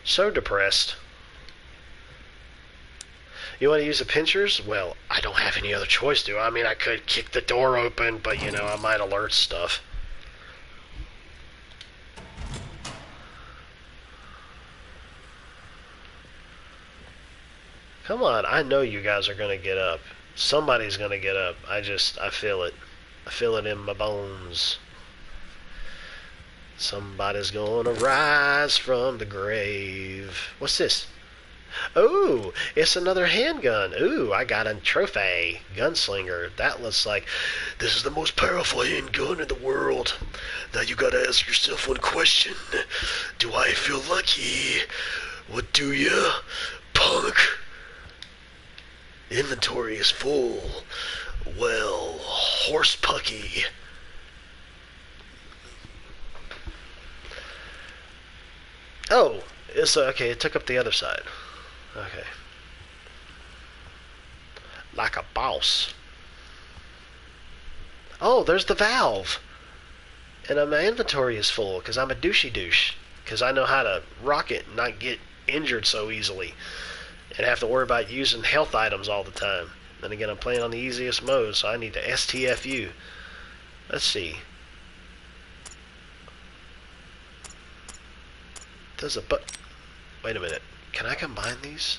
so depressed. You want to use the pinchers? Well, I don't have any other choice, do I? I mean, I could kick the door open, but you know, I might alert stuff. Come on, I know you guys are gonna get up. Somebody's gonna get up. I feel it. I feel it in my bones. Somebody's gonna rise from the grave. What's this? Ooh, it's another handgun. Ooh, I got a trophy. Gunslinger. That looks like this is the most powerful handgun in the world. Now you gotta ask yourself one question. Do I feel lucky? What do you, punk? Inventory is full. Well, horse pucky. Oh, it's okay. It took up the other side. Okay. Like a boss. Oh, there's the valve. And my inventory is full because I'm a douchey douche. Because I know how to rock it and not get injured so easily. And have to worry about using health items all the time. Then again, I'm playing on the easiest mode, so I need to STFU. Let's see. Does a wait a minute. Can I combine these?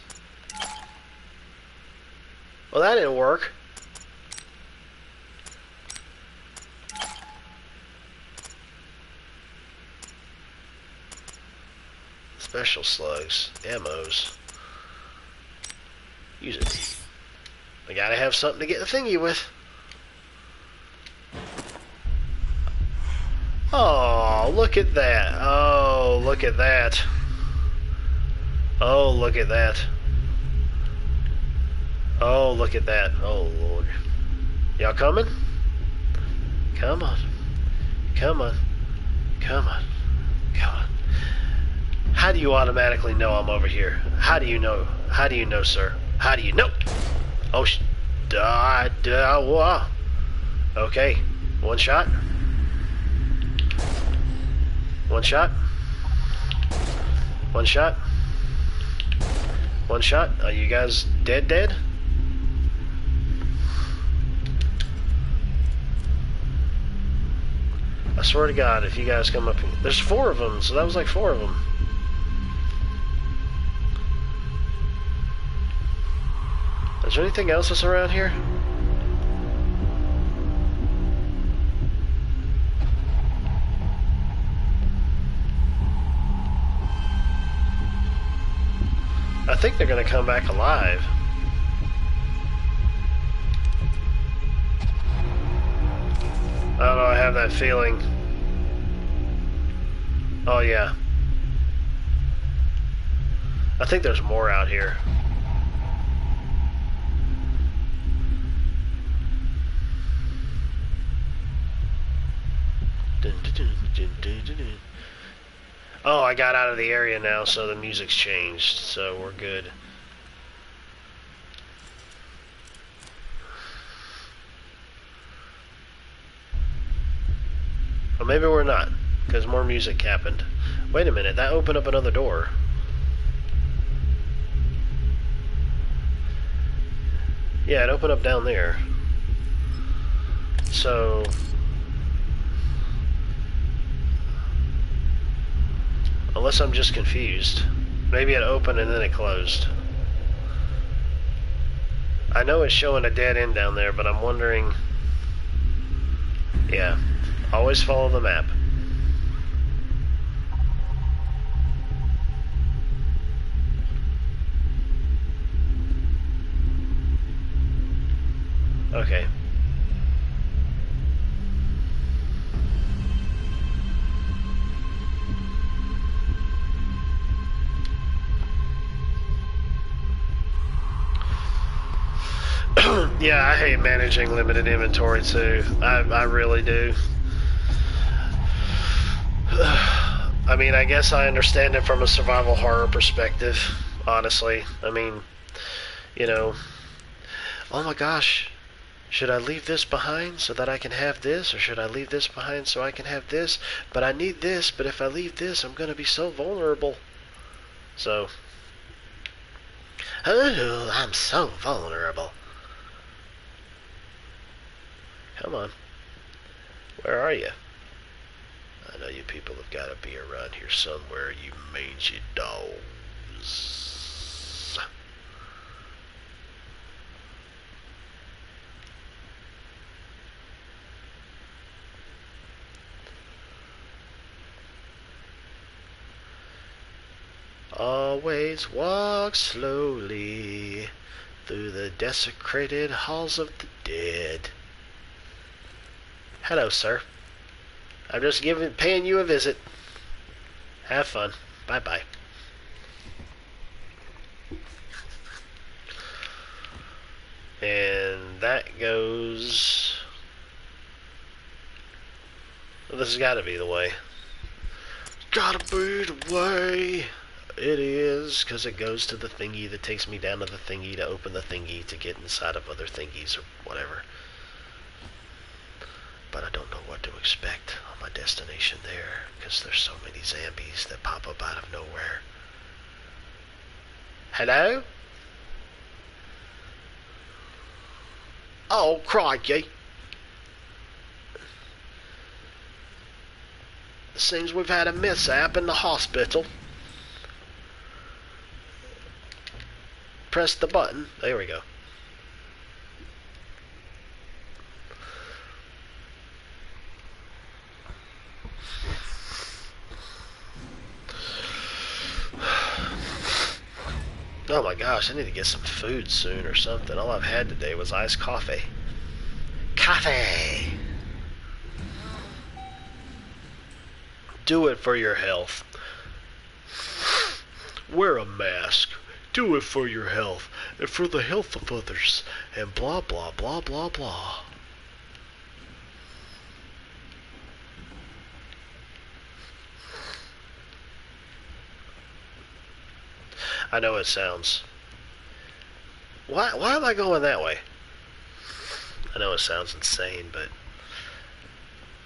Well, that didn't work. Special slugs. Ammos. Use it. I gotta have something to get the thingy with. Oh, look at that. Oh, look at that. Oh, look at that. Oh, look at that. Oh, Lord. Y'all coming? Come on. Come on. Come on. Come on. How do you automatically know I'm over here? How do you know? How do you know, sir? How do you know? Oh, okay. One shot. One shot. One shot. One shot. Are you guys dead? I swear to God, if you guys come up here. There's 4 of them, so that was like 4 of them. Is there anything else that's around here? I think they're gonna come back alive. I don't know, I have that feeling. Oh yeah. I think there's more out here. Oh, I got out of the area now, so the music's changed, so we're good. Or maybe we're not, because more music happened. Wait a minute, that opened up another door. Yeah, it opened up down there. So... unless I'm just confused. Maybe it opened and then it closed. I know it's showing a dead end down there, but I'm wondering... yeah, always follow the map. Okay. Yeah, I hate managing limited inventory too. I really do. I mean, I guess I understand it from a survival horror perspective, honestly. I mean, you know. Oh my gosh. Should I leave this behind so that I can have this? Or should I leave this behind so I can have this? But I need this, but if I leave this, I'm going to be so vulnerable. So, oh, I'm so vulnerable. Come on. Where are you? I know you people have got to be around here somewhere, you mangy dogs. Always walk slowly through the desecrated halls of the dead. Hello, sir. I'm just paying you a visit. Have fun. Bye-bye. And that goes... Well, this has got to be the way. Gotta be the way. It is, because it goes to the thingy that takes me down to the thingy to open the thingy to get inside of other thingies or whatever. But I don't know what to expect on my destination there, because there's so many zombies that pop up out of nowhere. Hello? Oh, crikey. It seems we've had a mishap in the hospital. Press the button. There we go. Oh my gosh, I need to get some food soon or something. All I've had today was iced coffee. Coffee! Do it for your health. Wear a mask. Do it for your health and for the health of others. And blah, blah, blah, blah, blah. I know it sounds... Why am I going that way? I know it sounds insane, but...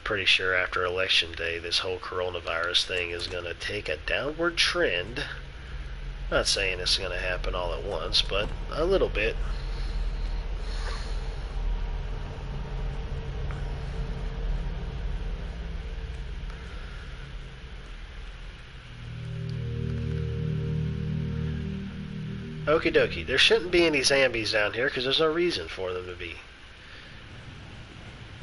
pretty sure after Election Day, this whole coronavirus thing is going to take a downward trend. Not saying it's going to happen all at once, but a little bit. Okie dokie. There shouldn't be any zombies down here because there's no reason for them to be.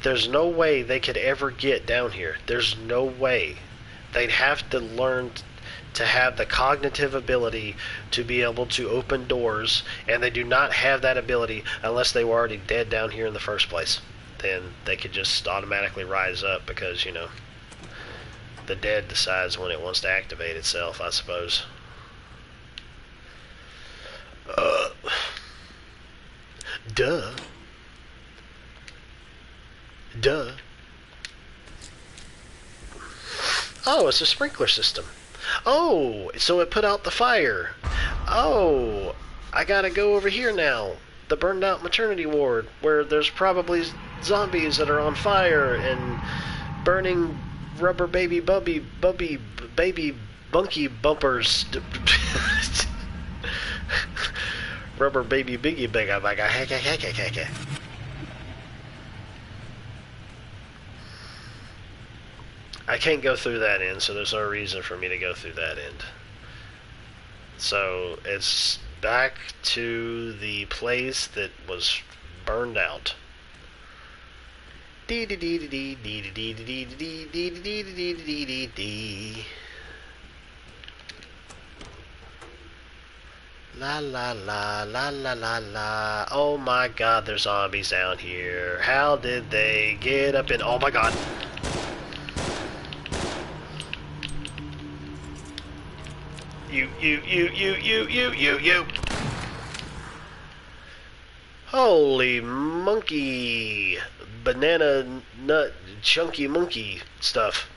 There's no way they could ever get down here. There's no way. They'd have to learn to have the cognitive ability to be able to open doors, and they do not have that ability unless they were already dead down here in the first place. Then they could just automatically rise up because, you know, the dead decides when it wants to activate itself, I suppose. Duh. Duh. Oh, it's a sprinkler system. Oh, so it put out the fire. Oh, I gotta go over here now. The burned out maternity ward, where there's probably zombies that are on fire and burning rubber baby baby bunky bumpers. Rubber baby biggie big. I'm like, I can't go through that end, so there's no reason for me to go through that end. So it's back to the place that was burned out. La la la la la la la. Oh my god, there's zombies down here. How did they get up in? Oh my god. You. Holy monkey. Banana nut chunky monkey stuff.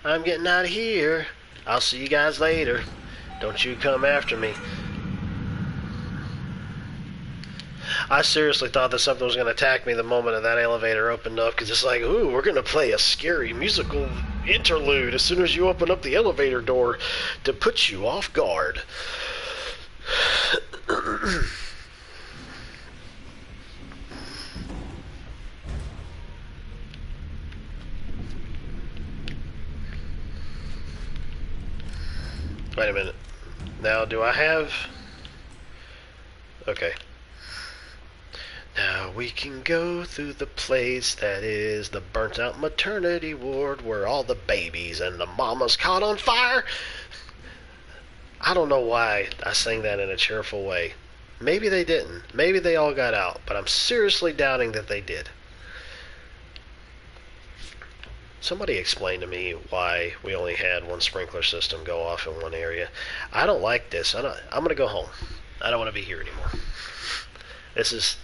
I'm getting out of here. I'll see you guys later. Don't you come after me. I seriously thought that something was going to attack me the moment that elevator opened up, because it's like, ooh, we're going to play a scary musical interlude as soon as you open up the elevator door to put you off guard. Wait a minute. Now, do I have... Okay. Now we can go through the place that is the burnt-out maternity ward where all the babies and the mamas caught on fire. I don't know why I sang that in a cheerful way. Maybe they didn't. Maybe they all got out, but I'm seriously doubting that they did. Somebody explain to me why we only had one sprinkler system go off in one area. I don't like this. I'm going to go home. I don't want to be here anymore. This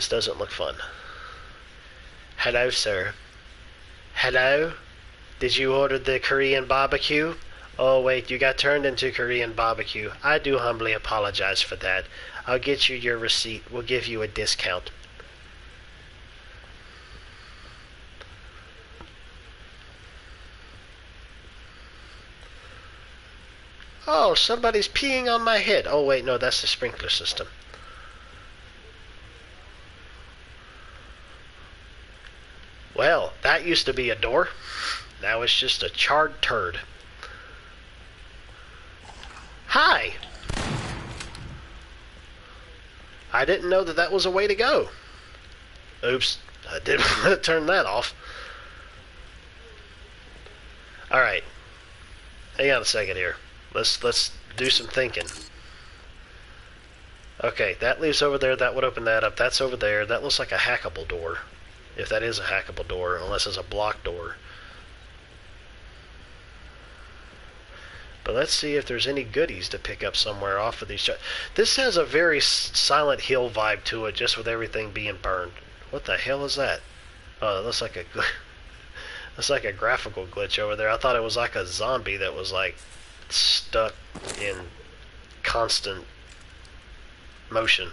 doesn't look fun. Hello, sir. Hello? Did you order the Korean barbecue? Oh, wait, you got turned into Korean barbecue. I do humbly apologize for that. I'll get you your receipt. We'll give you a discount. Oh, somebody's peeing on my head. Oh, wait, no, that's the sprinkler system. Well, that used to be a door. Now it's just a charred turd. Hi! I didn't know that was a way to go. Oops, I didn't want to turn that off. Alright. Hang on a second here. Let's do some thinking. Okay, that leaves over there. That would open that up. That's over there. That looks like a hackable door. If that is a hackable door, unless it's a block door. But let's see if there's any goodies to pick up somewhere off of these. This has a very Silent Hill vibe to it, just with everything being burned. What the hell is that? Oh, it looks like a graphical glitch over there. I thought it was like a zombie that was like stuck in constant motion.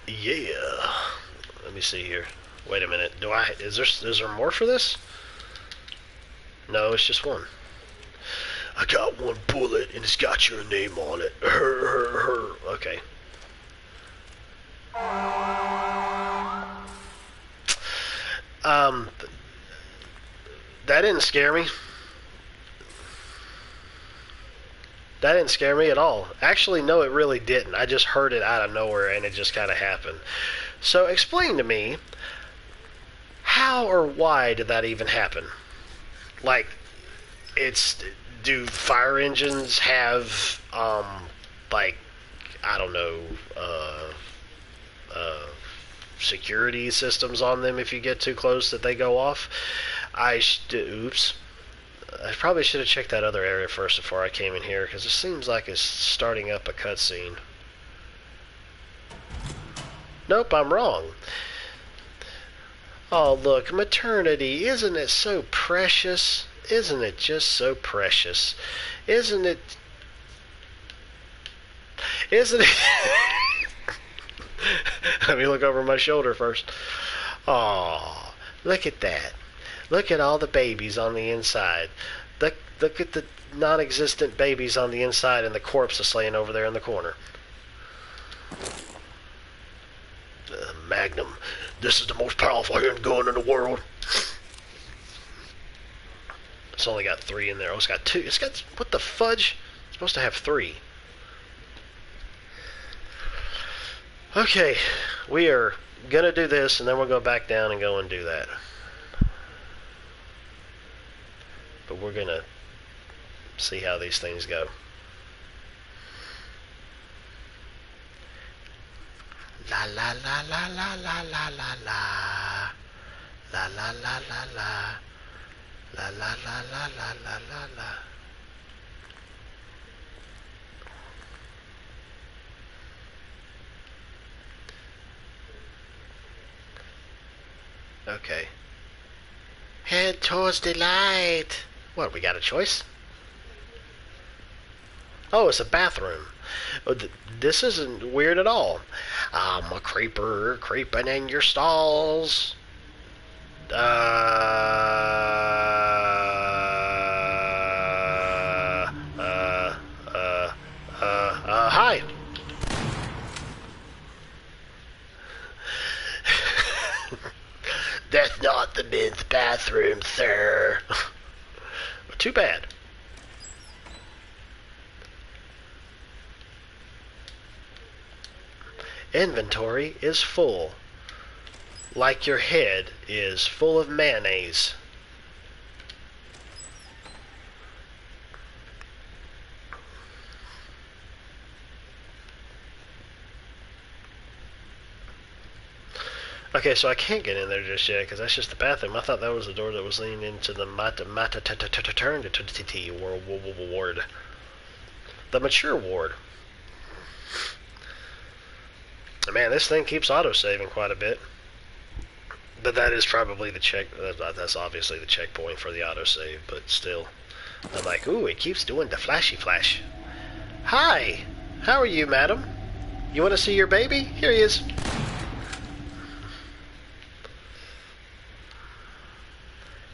Yeah. Let me see here. Wait a minute. Is there more for this? No, it's just one. I got one bullet and it's got your name on it. Okay. That didn't scare me. That didn't scare me at all. Actually, no, it really didn't. I just heard it out of nowhere and it just kind of happened. So explain to me, how or why did that even happen? Like, do fire engines have, like, I don't know, security systems on them if you get too close that they go off? Oops. I probably should have checked that other area first before I came in here, because it seems like it's starting up a cutscene. Nope, I'm wrong. Oh, look, maternity, isn't it so precious? Isn't it just so precious? Isn't it... Let me look over my shoulder first. Oh, look at that. Look at all the babies on the inside. Look at the non-existent babies on the inside and the corpse that's laying over there in the corner. Magnum. This is the most powerful handgun in the world. It's only got 3 in there. Oh, it's got 2. It's got... What the fudge? It's supposed to have 3. Okay. We are going to do this, and then we'll go back down and go and do that. But we're going to see how these things go. La la la la la la la la la. La la la la la. La la la la la la la la. Okay. Head towards the light. What, we got a choice? Oh, it's a bathroom. This isn't weird at all. I'm a creeper creeping in your stalls. Hi. That's not the men's bathroom, sir. Too bad. Inventory is full. Like your head is full of mayonnaise. Okay, so I can't get in there just yet because that's just the bathroom. I thought that was the door that was leading into the maternity ward. The mature ward. Man, this thing keeps auto-saving quite a bit. But that is probably the check. That's obviously the checkpoint for the autosave, but still. I'm like, ooh, it keeps doing the flashy flash. Hi! How are you, madam? You want to see your baby? Here he is.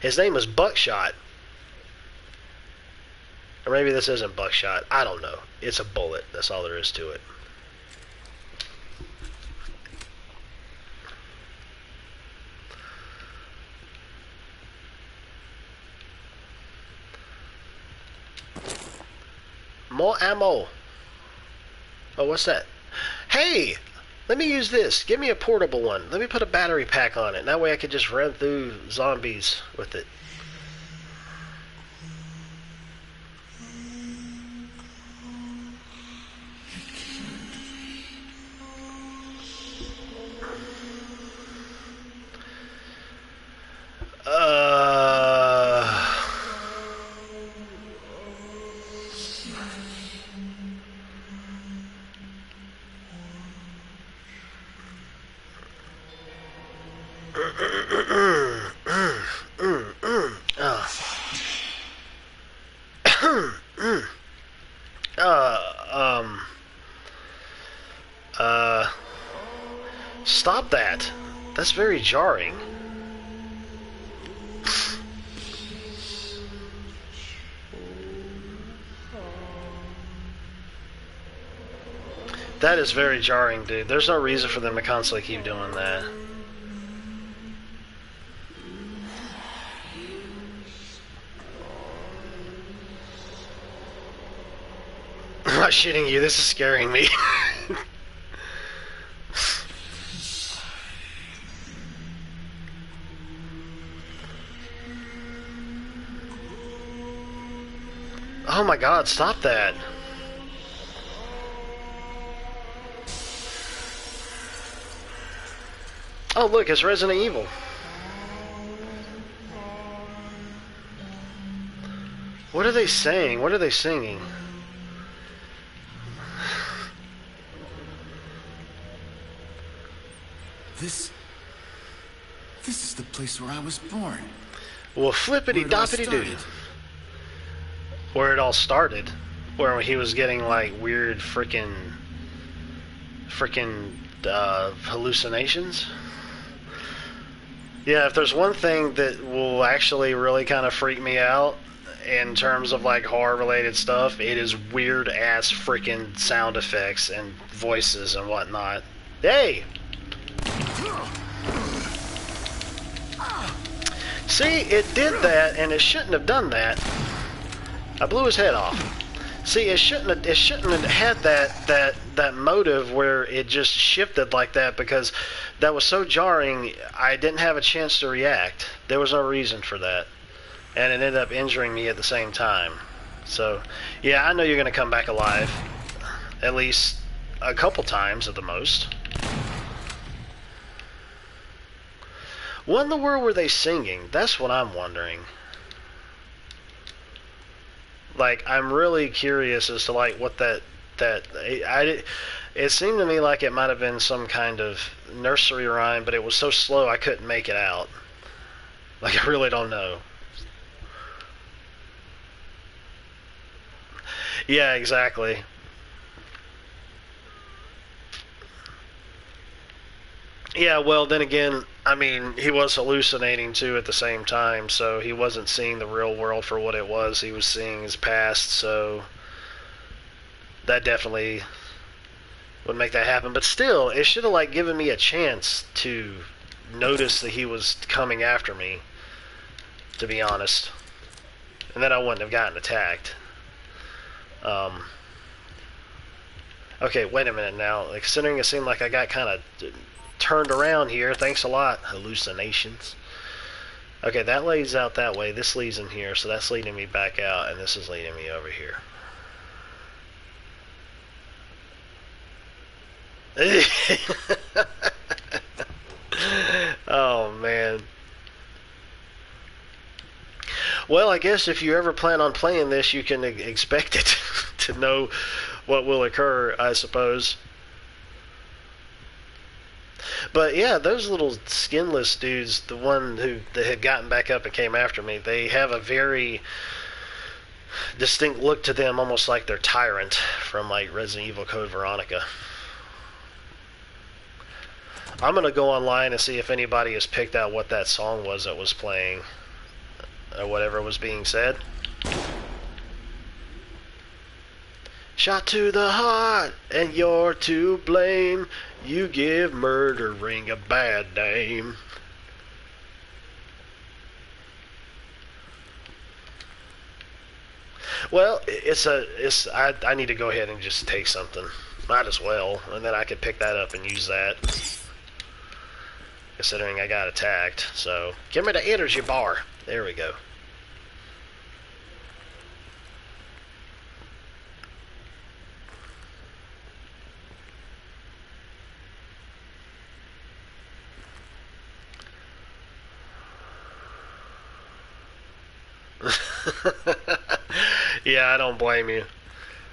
His name is Buckshot. Or maybe this isn't Buckshot. I don't know. It's a bullet. That's all there is to it. More ammo. Oh, what's that? Hey! Let me use this. Give me a portable one. Let me put a battery pack on it. That way I could just run through zombies with it. Stop that. That's very jarring. That is very jarring, dude. There's no reason for them to constantly keep doing that. I'm not shitting you. This is scaring me. Oh my god, stop that. Oh look, it's Resident Evil. What are they saying? What are they singing? This is the place where I was born. Well, flippity doppity doo. Where it all started, where he was getting like weird freaking hallucinations. Yeah, if there's one thing that will actually really kind of freak me out in terms of like horror related stuff, it is weird ass freaking sound effects and voices and whatnot. Hey! See, it did that and it shouldn't have done that. I blew his head off. See, it shouldn't have had that motive where it just shifted like that, because that was so jarring. I didn't have a chance to react. There was no reason for that, and it ended up injuring me at the same time. So, yeah, I know you're gonna come back alive, at least a couple times at the most. What in the world were they singing? That's what I'm wondering. Like, I'm really curious as to like what it seemed to me like it might have been some kind of nursery rhyme, but it was so slow I couldn't make it out. Like, I really don't know. Yeah, exactly. Yeah, well, then again, I mean, he was hallucinating too at the same time, so he wasn't seeing the real world for what it was. He was seeing his past, so that definitely would make that happen. But still, it should have like given me a chance to notice that he was coming after me, to be honest, and then I wouldn't have gotten attacked. Okay, wait a minute now. Considering it seemed like I got kind of turned around here, thanks a lot, hallucinations. Okay, that lays out that way. This leads in here, so that's leading me back out, and this is leading me over here. Oh, man. Well, I guess if you ever plan on playing this, you can expect it to know what will occur, I suppose. But yeah, those little skinless dudes, the one who that had gotten back up and came after me, they have a very distinct look to them, almost like they're Tyrant from like Resident Evil Code Veronica. I'm gonna go online and see if anybody has picked out what that song was that was playing, or whatever was being said. Shot to the heart, and you're to blame. You give murdering a bad name. Well, I need to go ahead and just take something. Might as well, and then I could pick that up and use that. Considering I got attacked, so give me the energy bar. There we go. Yeah, I don't blame you.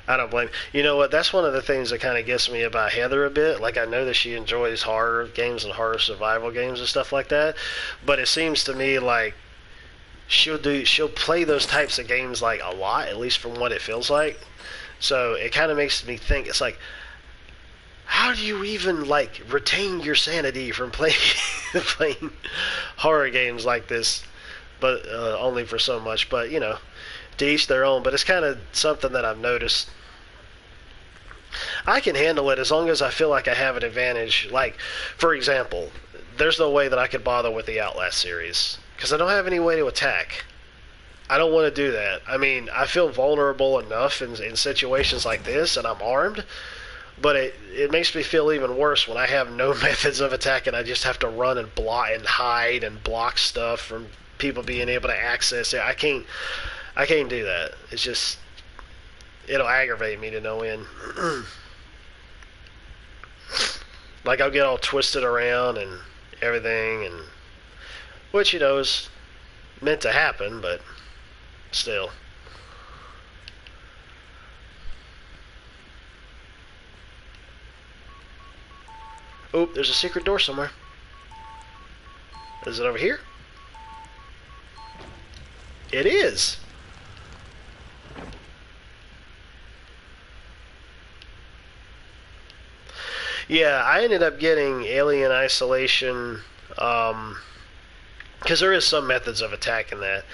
I don't blame you. You know what? That's one of the things that kind of gets me about Heather a bit. Like, I know that she enjoys horror games and horror survival games and stuff like that, but it seems to me like she'll play those types of games like a lot, at least from what it feels like. So it kind of makes me think, it's like, how do you even like retain your sanity from playing playing horror games like this? But only for so much. But you know, to each their own. But it's kind of something that I've noticed. I can handle it as long as I feel like I have an advantage. Like, for example, there's no way that I could bother with the Outlast series because I don't have any way to attack. I don't want to do that. I mean, I feel vulnerable enough in situations like this, and I'm armed. But it makes me feel even worse when I have no methods of attack and I just have to run and block and hide and block stuff from people being able to access it. I can't do that. It's just, it'll aggravate me to no end. Like, I'll get all twisted around and everything, and which, you know, is meant to happen, but still. Oh, there's a secret door somewhere. Is it over here? It is. Yeah, I ended up getting Alien Isolation, because there is some methods of attacking that,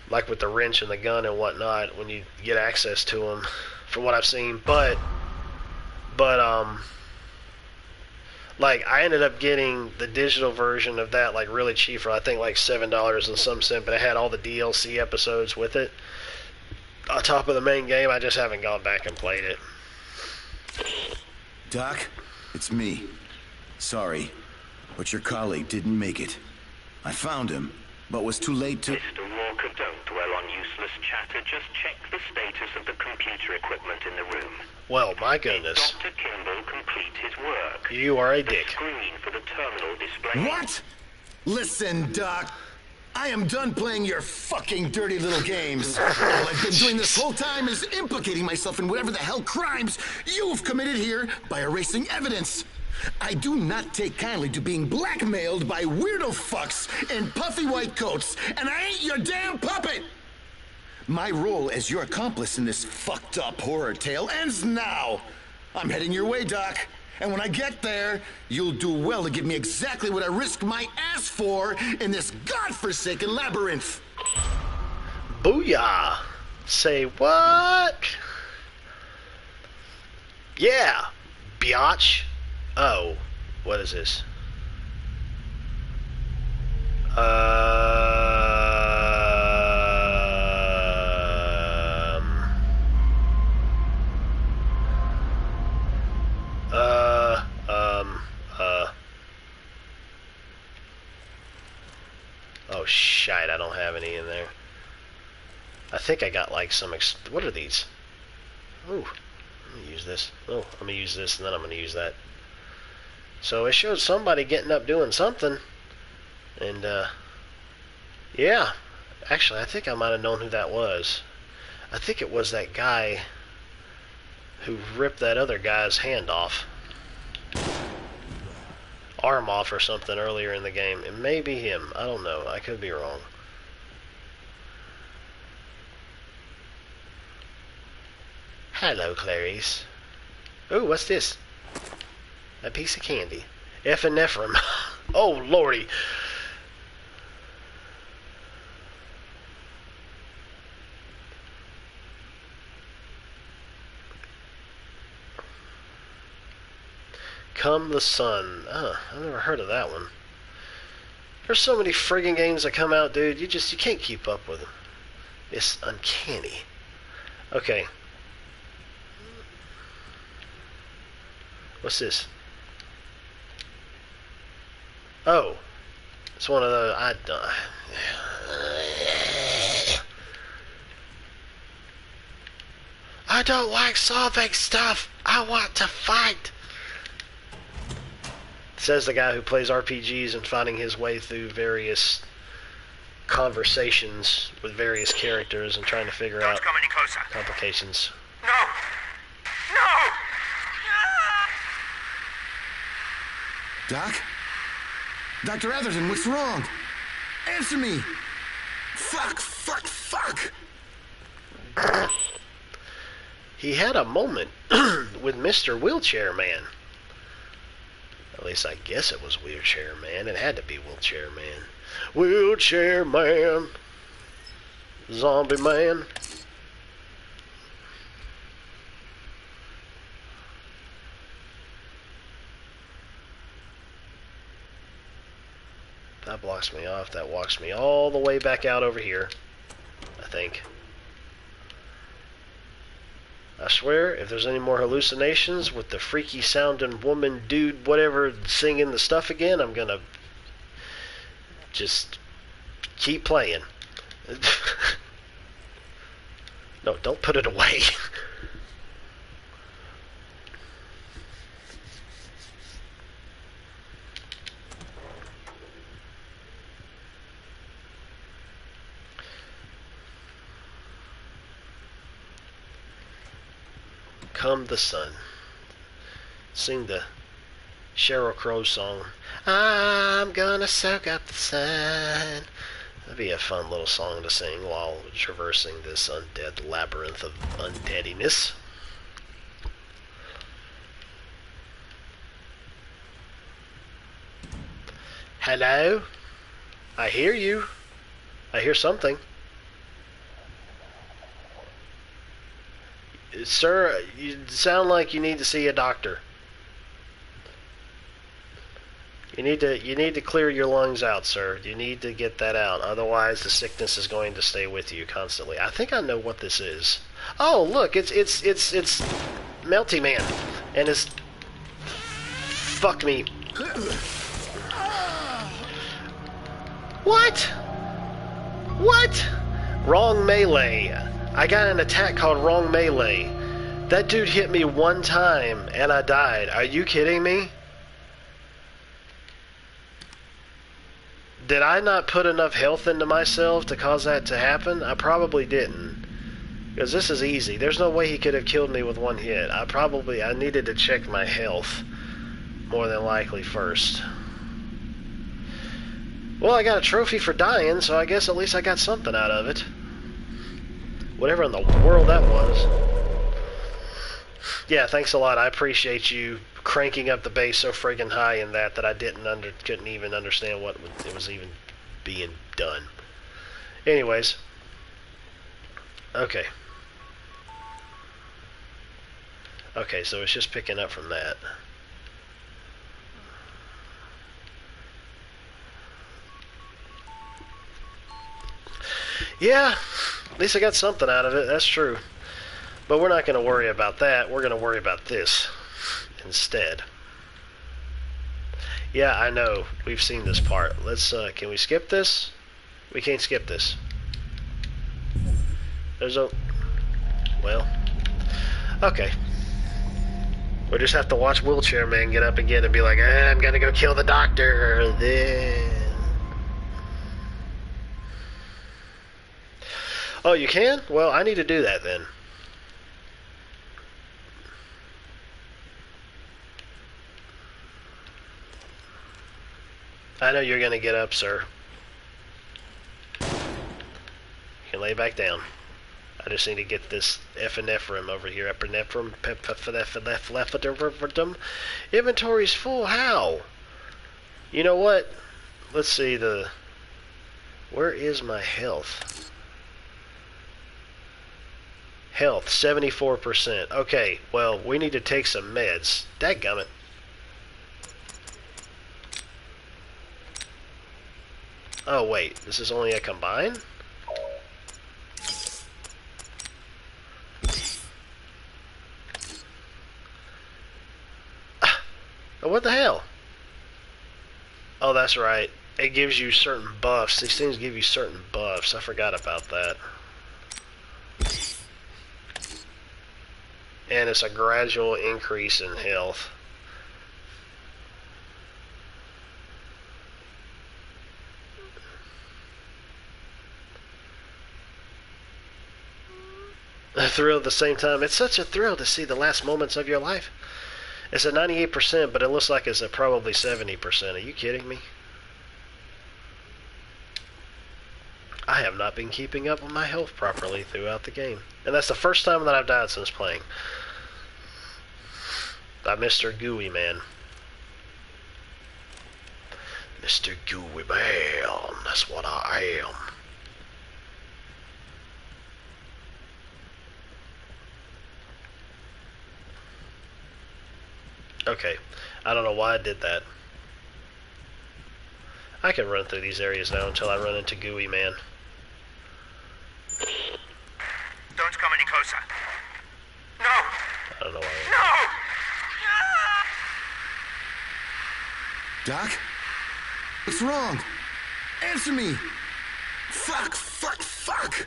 like with the wrench and the gun and whatnot, when you get access to them, from what I've seen. But like, I ended up getting the digital version of that, like, really cheap for, I think, like $7 and some cent, but it had all the DLC episodes with it on top of the main game. I just haven't gone back and played it. Doc, it's me. Sorry, but your colleague didn't make it. I found him, but was too late to... Mr. Walker, don't dwell on useless chatter. Just check the status of the computer equipment in the room. Well, my goodness. Dr. Kimball complete his work. You are a The dick. screen for the terminal display. What? Listen, Doc. I am done playing your fucking dirty little games. All I've been doing this whole time is implicating myself in whatever the hell crimes you've committed here by erasing evidence. I do not take kindly to being blackmailed by weirdo fucks in puffy white coats, and I ain't your damn puppet. My role as your accomplice in this fucked up horror tale ends now. I'm heading your way, Doc. And when I get there, you'll do well to give me exactly what I risked my ass for in this godforsaken labyrinth. Booyah! Say what? Yeah, biatch. Oh, what is this? Oh shite, I don't have any in there. I think I got like some what are these? Ooh, I'm gonna use this. Oh, I'm gonna use this and then I'm gonna use that. So it showed somebody getting up doing something. And, yeah. Actually, I think I might have known who that was. I think it was that guy who ripped that other guy's hand off. Arm off or something earlier in the game. It may be him. I don't know. I could be wrong. Hello, Clarice. Ooh, what's this? A piece of candy. Epinephrine. Oh, lordy. Come the Sun. I've never heard of that one. There's so many friggin' games that come out, dude. You can't keep up with them. It's uncanny. Okay. What's this? Oh. It's one of those. I don't like solving stuff. I want to fight. Says the guy who plays RPGs and finding his way through various conversations with various characters and trying to figure out come any closer. complications. No! No! Doc? Dr. Atherton, what's wrong? Answer me! Fuck! He had a moment with Mr. Wheelchair Man. At least I guess it was Wheelchair Man. It had to be Wheelchair Man. Wheelchair Man. Zombie Man. That blocks me off. That walks me all the way back out over here, I think. I swear, if there's any more hallucinations with the freaky sounding woman, dude, whatever, singing the stuff again, I'm gonna just keep playing. No, don't put it away. Come the Sun. Sing the Sheryl Crow song. I'm gonna soak up the sun. That'd be a fun little song to sing while traversing this undead labyrinth of undeadiness. Hello? I hear you. I hear something. Sir, you sound like you need to see a doctor. You need to clear your lungs out, sir. You need to get that out. Otherwise, the sickness is going to stay with you constantly. I think I know what this is. Oh, look, it's Melty Man, and his fuck me. What? What? Wrong melee. I got an attack called Wrong Melee. That dude hit me one time and I died. Are you kidding me? Did I not put enough health into myself to cause that to happen? I probably didn't. Because this is easy. There's no way he could have killed me with one hit. I needed to check my health more than likely first. Well, I got a trophy for dying, so I guess at least I got something out of it. Whatever in the world that was. Yeah, thanks a lot. I appreciate you cranking up the bass so friggin' high in that I couldn't even understand what it was even being done. Anyways. Okay. Okay, so it's just picking up from that. Yeah, at least I got something out of it, that's true. But we're not going to worry about that, we're going to worry about this instead. Yeah, I know, we've seen this part. Let's, can we skip this? We can't skip this. There's a... Well... Okay. We'll just have to watch Wheelchair Man get up again and be like, I'm gonna go kill the doctor, then... Oh, you can? Well, I need to do that then. I know you're gonna get up, sir. You can lay back down. I just need to get this epinephrine over here. Epinephrine. Inventory's full. How? You know what? Let's see the... Where is my health? Health, 74%. Okay, well, we need to take some meds. Dadgummit. Oh, wait. This is only a combine? What the hell? Oh, that's right. It gives you certain buffs. These things give you certain buffs. I forgot about that. And it's a gradual increase in health. A thrill at the same time. It's such a thrill to see the last moments of your life. It's at 98%, but it looks like it's at probably 70%. Are you kidding me? I have not been keeping up with my health properly throughout the game. And that's the first time that I've died since playing. By Mr. Gooey Man. Mr. Gooey Man, that's what I am. Okay, I don't know why I did that. I can run through these areas now until I run into Gooey Man. Don't come any closer. No! I don't know why. No! Doc? What's wrong? Answer me! Fuck, fuck, fuck!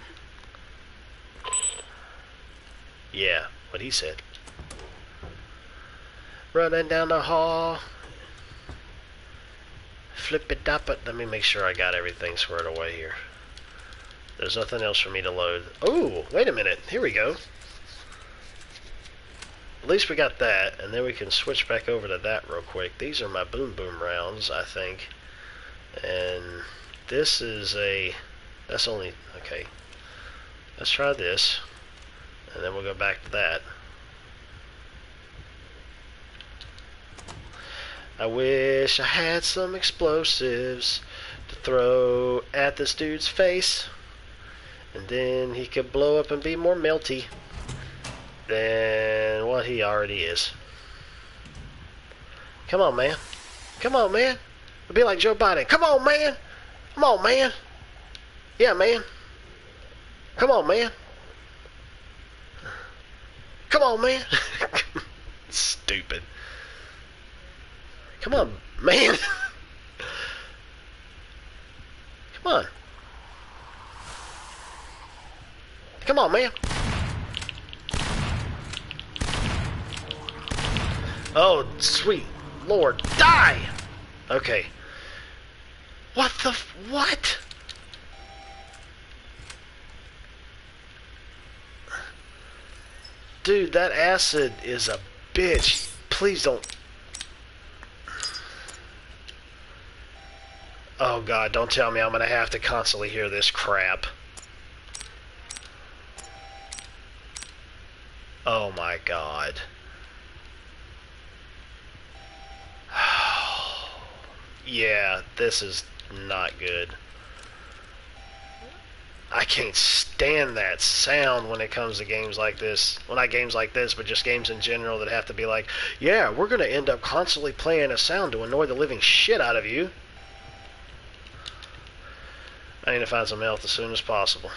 Yeah, what he said. Running down the hall. Flip it up it. Let me make sure I got everything squared away here. There's nothing else for me to load. Oh, wait a minute. Here we go. At least we got that, and then we can switch back over to that real quick. These are my boom boom rounds, I think. And this is a... That's only... Okay. Let's try this. And then we'll go back to that. I wish I had some explosives to throw at this dude's face. And then he could blow up and be more melty than what he already is. Come on, man. Come on, man. It'll be like Joe Biden. Come on, man. Come on, man. Yeah, man. Come on, man. Come on, man. Stupid. Come on, man. Come on. Come on, man. Oh, sweet Lord, die! Okay. What the what? Dude, that acid is a bitch. Please don't. Oh God, don't tell me I'm gonna have to constantly hear this crap. Oh my god. Yeah, this is not good. I can't stand that sound when it comes to games like this. Well, not games like this, but just games in general that have to be like, yeah, we're going to end up constantly playing a sound to annoy the living shit out of you. I need to find some health as soon as possible.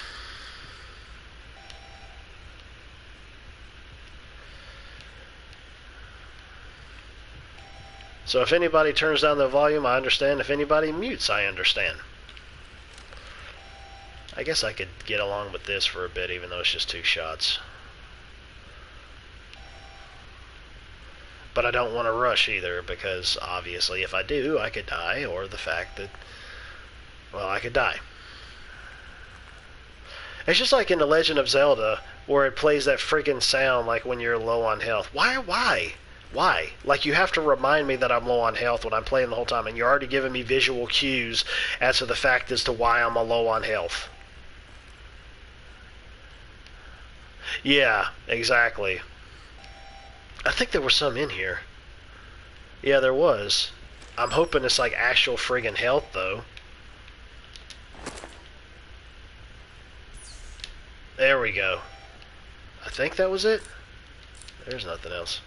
So if anybody turns down the volume, I understand. If anybody mutes, I understand. I guess I could get along with this for a bit, even though it's just 2 shots. But I don't want to rush either, because obviously if I do, I could die, or the fact that, well, I could die. It's just like in The Legend of Zelda, where it plays that freaking sound like when you're low on health. Why? Like, you have to remind me that I'm low on health when I'm playing the whole time, and you're already giving me visual cues as to the fact as to why I'm low on health. Yeah, exactly. I think there was some in here. Yeah, there was. I'm hoping it's like actual friggin' health, though. There we go. I think that was it. There's nothing else.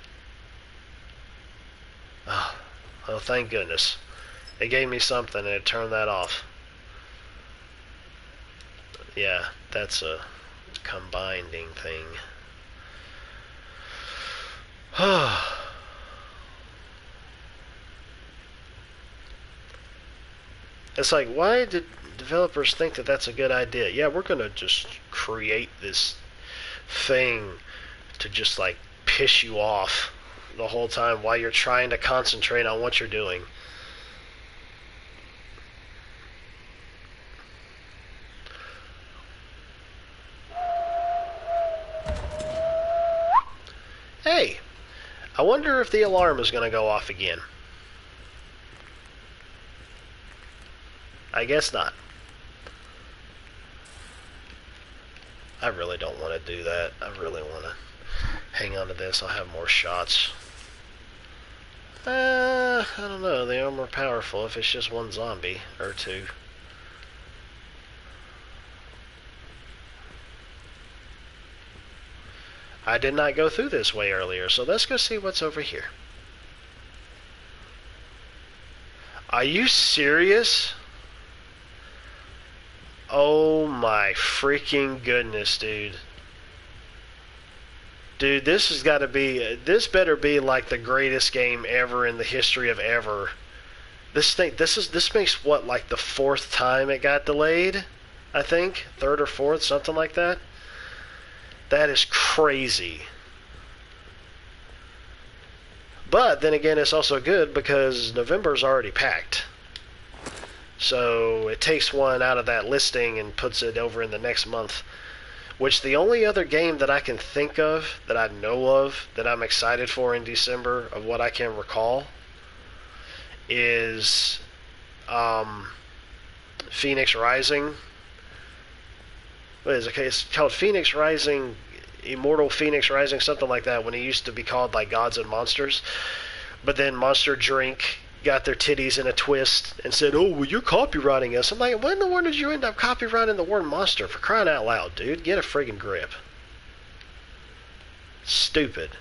Oh, thank goodness. It gave me something and it turned that off. Yeah, that's a combining thing. It's like, why did developers think that that's a good idea? Yeah, we're going to just create this thing to just like piss you off the whole time while you're trying to concentrate on what you're doing. Hey, I wonder if the alarm is going to go off again. I guess not. I really don't want to do that. I really want to hang on to this. I'll have more shots. I don't know. They are more powerful if it's just 1 zombie or 2. I did not go through this way earlier, so let's go see what's over here. Are you serious? Oh my freaking goodness, dude. Dude, this has got to be, this better be like the greatest game ever in the history of ever. This makes what, like the 4th time it got delayed? I think 3rd or 4th, something like that. That is crazy. But then again, it's also good because November's already packed. So it takes one out of that listing and puts it over in the next month. Which the only other game that I can think of, that I know of, that I'm excited for in December, of what I can recall, is Phoenix Rising. What is it? It's called Phoenix Rising, Immortal Phoenix Rising, something like that, when it used to be called like Gods and Monsters. But then Monster Drink got their titties in a twist and said, oh, well, you're copywriting us. I'm like, when in the world did you end up copywriting the word monster? For crying out loud, dude. Get a friggin' grip. Stupid.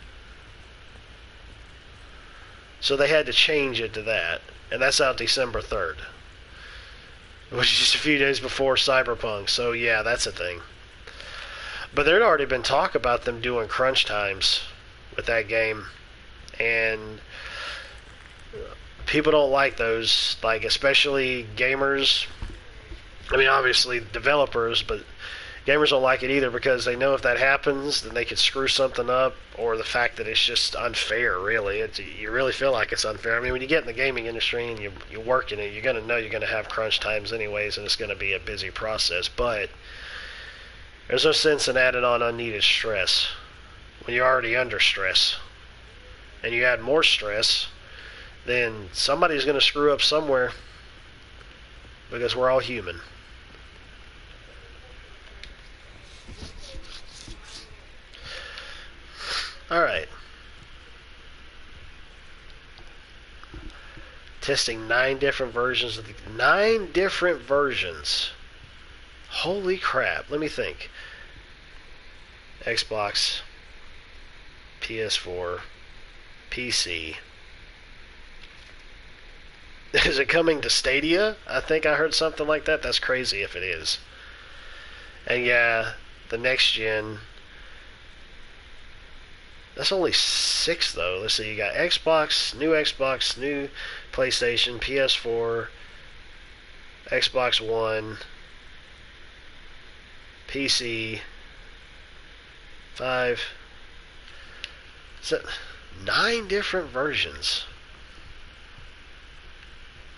So they had to change it to that. And that's out December 3rd. Which is just a few days before Cyberpunk. So yeah, that's a thing. But there'd already been talk about them doing crunch times with that game. And people don't like those, like especially gamers. I mean, obviously developers, but gamers don't like it either because they know if that happens, then they could screw something up, or the fact that it's just unfair, really. You really feel like it's unfair. I mean, when you get in the gaming industry and you work in it, you're going to know you're going to have crunch times anyways, and it's going to be a busy process. But there's no sense in adding on unneeded stress when you're already under stress. And you add more stress, then somebody's going to screw up somewhere because we're all human. Alright. Testing 9 different versions of the... 9 different versions. Holy crap. Let me think. Xbox, PS4, PC. Is it coming to Stadia? I think I heard something like that. That's crazy if it is. And yeah, the next gen. That's only 6 though. Let's see, you got Xbox, new PlayStation, PS4, Xbox One, PC, 5. So 9 different versions.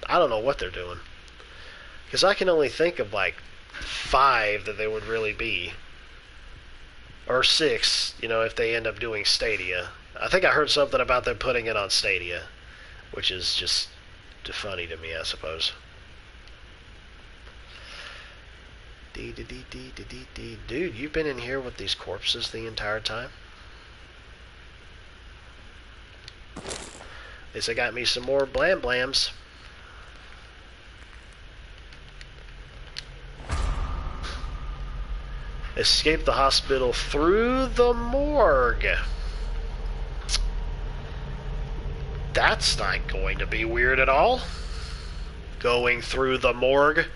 I don't know what they're doing. Because I can only think of like 5 that they would really be. Or 6, you know, if they end up doing Stadia. I think I heard something about them putting it on Stadia. Which is just funny to me, I suppose. Dude, you've been in here with these corpses the entire time? At least I got me some more blam blams. Escape the hospital through the morgue. That's not going to be weird at all. Going through the morgue.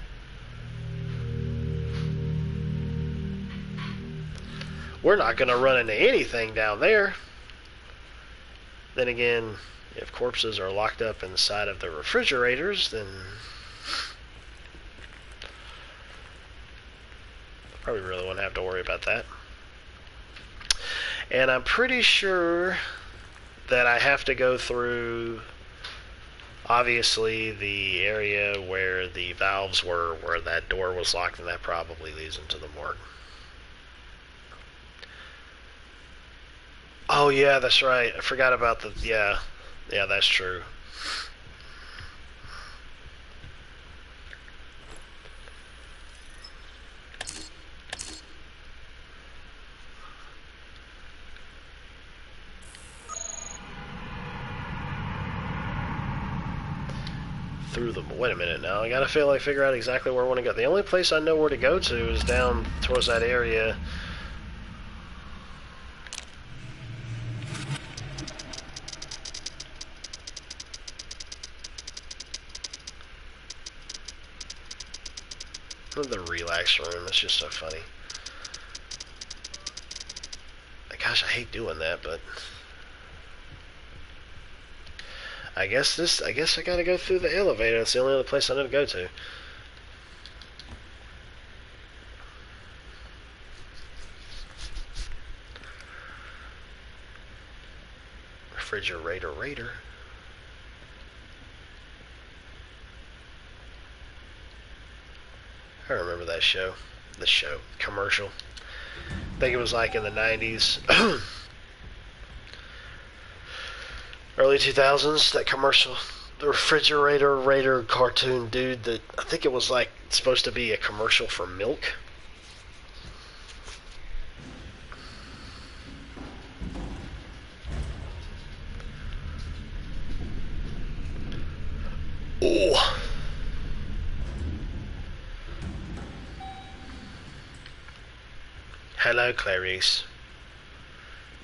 We're not going to run into anything down there. Then again, if corpses are locked up inside of the refrigerators, then probably really won't have to worry about that. And I'm pretty sure that I have to go through, obviously, the area where the valves were, where that door was locked, and that probably leads into the morgue. Oh yeah, that's right. I forgot about the, yeah, that's true. Through the, wait a minute now, I gotta figure out exactly where I want to go. The only place I know where to go to is down towards that area. The relax room, it's just so funny. Gosh, I hate doing that, but I guess I gotta go through the elevator. It's the only other place I know to go to. Refrigerator. I remember that show. The show. Commercial. I think it was like in the 90s. Early 2000s, that commercial. The refrigerator cartoon dude that, I think it was like supposed to be a commercial for milk. Oh. Hello, Clarice.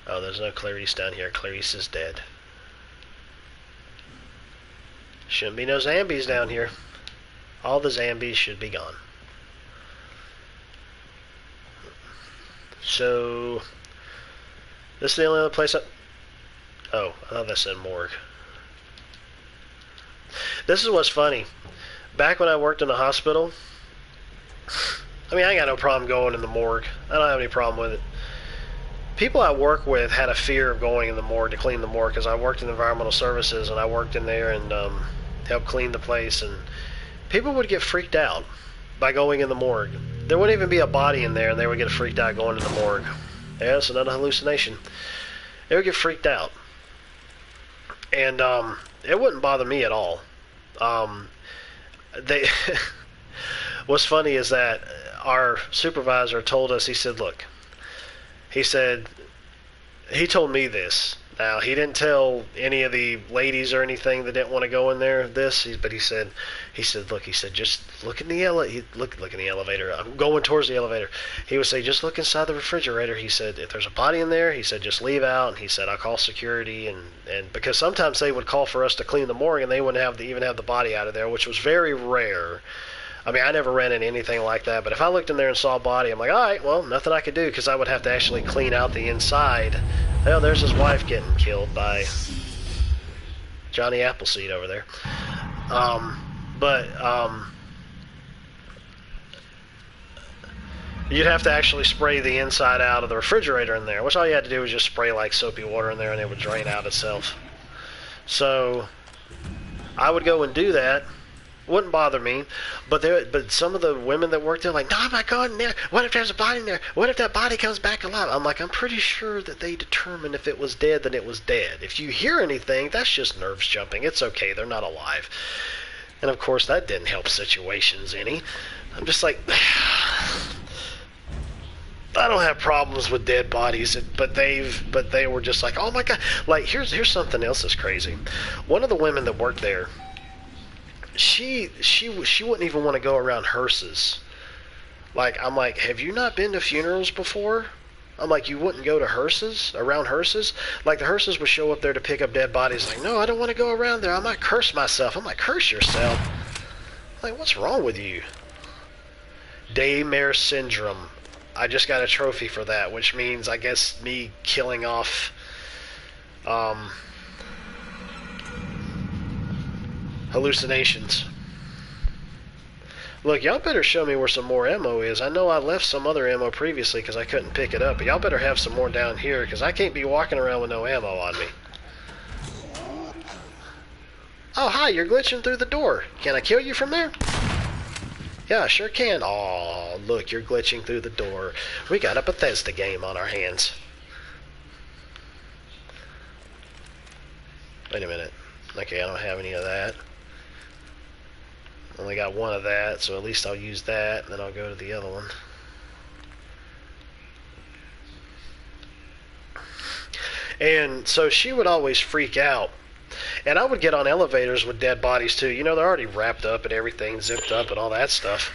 Oh, there's no Clarice down here. Clarice is dead. Shouldn't be no zombies down here. All the zombies should be gone. So, this is the only other place oh, I thought that said morgue. This is what's funny. Back when I worked in the hospital, I mean, I ain't got no problem going in the morgue. I don't have any problem with it. People I work with had a fear of going in the morgue to clean the morgue because I worked in environmental services and I worked in there and helped clean the place, and people would get freaked out by going in the morgue. There wouldn't even be a body in there and they would get freaked out going in the morgue. Yeah, it's another hallucination. They would get freaked out. And it wouldn't bother me at all. They what's funny is that our supervisor told us, he said, look, he said, he told me this. Now, he didn't tell any of the ladies or anything that didn't want to go in there but he said, look, he said, just look in the look in the elevator. I'm going towards the elevator. He would say, just look inside the refrigerator. He said, if there's a body in there, he said, just leave out. And he said, I'll call security. And because sometimes they would call for us to clean the morgue and they wouldn't even have the body out of there, which was very rare. I mean, I never ran into anything like that, but if I looked in there and saw a body, I'm like, all right, well, nothing I could do, because I would have to actually clean out the inside. Well, there's his wife getting killed by Johnny Appleseed over there. You'd have to actually spray the inside out of the refrigerator in there, which all you had to do was just spray like soapy water in there and it would drain out itself. So I would go and do that. Wouldn't bother me, but some of the women that worked there, like, no, I'm not going in there. What if there's a body in there? What if that body comes back alive? I'm like, I'm pretty sure that they determined if it was dead, then it was dead. If you hear anything, that's just nerves jumping. It's okay, they're not alive. And of course, that didn't help situations any. I'm just like, I don't have problems with dead bodies, but they were just like, oh my god. Like, here's something else that's crazy. One of the women that worked there, she wouldn't even want to go around hearses. Like, I'm like, have you not been to funerals before? I'm like, you wouldn't go to hearses, around hearses? Like, the hearses would show up there to pick up dead bodies. Like, no, I don't want to go around there. I might curse myself. I'm like, curse yourself? Like, what's wrong with you? Daymare syndrome. I just got a trophy for that, which means, I guess, me killing off, hallucinations. Look, y'all better show me where some more ammo is. I know I left some other ammo previously because I couldn't pick it up, but y'all better have some more down here because I can't be walking around with no ammo on me. Oh, hi, you're glitching through the door. Can I kill you from there? Yeah, I sure can. Aw, look, you're glitching through the door. We got a Bethesda game on our hands. Wait a minute. Okay, I don't have any of that. Only got one of that, so at least I'll use that, and then I'll go to the other one. And so she would always freak out. And I would get on elevators with dead bodies too. You know, they're already wrapped up and everything, zipped up and all that stuff.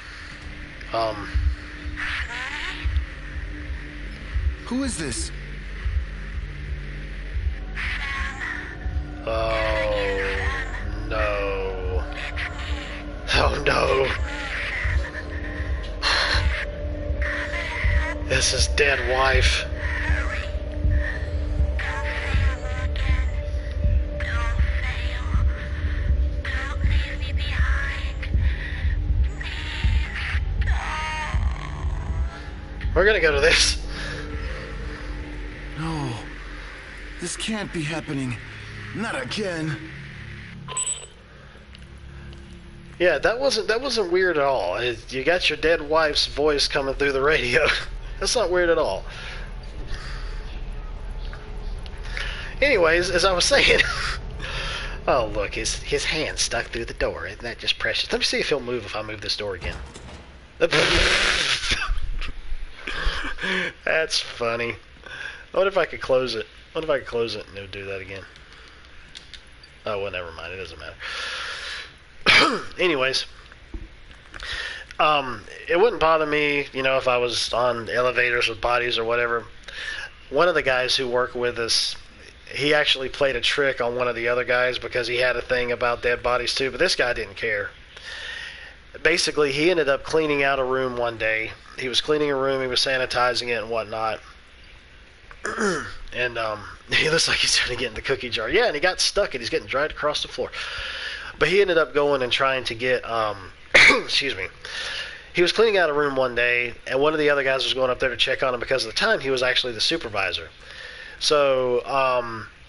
Who is this? Oh, no. Oh, no. This is dead wife. We're gonna go to this. No. This can't be happening. Not again. Yeah, that wasn't weird at all. You got your dead wife's voice coming through the radio. That's not weird at all. Anyways, as I was saying, oh look, his hand stuck through the door. Isn't that just precious? Let me see if he'll move if I move this door again. That's funny. What if I could close it? What if I could close it and it would do that again? Oh, well, never mind. It doesn't matter. Anyways, it wouldn't bother me, you know, if I was on elevators with bodies or whatever. One of the guys who worked with us, he actually played a trick on one of the other guys because he had a thing about dead bodies too, but this guy didn't care. Basically, he ended up cleaning out a room one day. He was cleaning a room, he was sanitizing it and whatnot. And he looks like he's trying to get in the cookie jar. Yeah, and he got stuck and he's getting dragged across the floor. But he ended up going and trying to get, excuse me. He was cleaning out a room one day, and one of the other guys was going up there to check on him because at the time he was actually the supervisor. So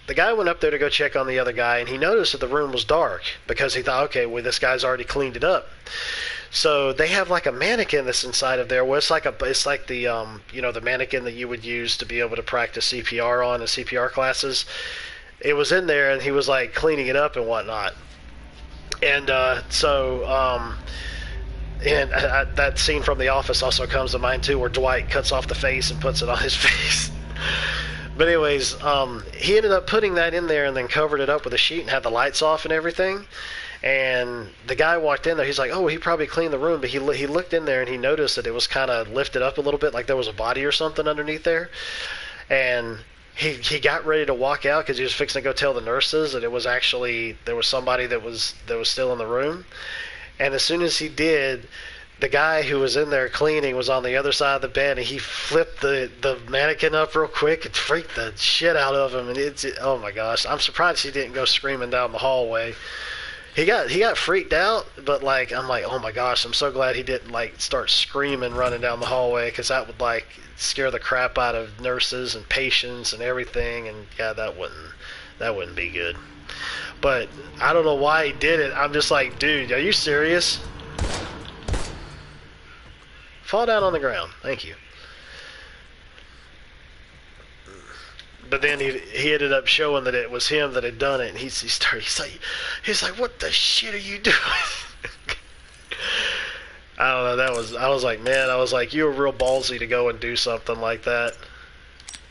the guy went up there to go check on the other guy, and he noticed that the room was dark because he thought, okay, well, this guy's already cleaned it up. So they have like a mannequin that's inside of there. Well, it's like the you know, the mannequin that you would use to be able to practice CPR on in CPR classes. It was in there, and he was like cleaning it up and whatnot. And that scene from The Office also comes to mind too, where Dwight cuts off the face and puts it on his face. But anyways, he ended up putting that in there and then covered it up with a sheet and had the lights off and everything. And the guy walked in there. He's like, "Oh, he probably cleaned the room," but he looked in there and he noticed that it was kind of lifted up a little bit, like there was a body or something underneath there. And he got ready to walk out because he was fixing to go tell the nurses that it was actually there was somebody that was still in the room. And as soon as he did, the guy who was in there cleaning was on the other side of the bed, and he flipped the mannequin up real quick and freaked the shit out of him. And oh my gosh, I'm surprised he didn't go screaming down the hallway. He got freaked out, but like I'm like, oh my gosh, I'm so glad he didn't like start screaming running down the hallway, because that would like scare the crap out of nurses and patients and everything. And yeah, that wouldn't be good. But I don't know why he did it. I'm just like, dude, are you serious? Fall down on the ground. Thank you. But then he ended up showing that it was him that had done it, and he's like, what the shit are you doing? I don't know. I was like, you were real ballsy to go and do something like that,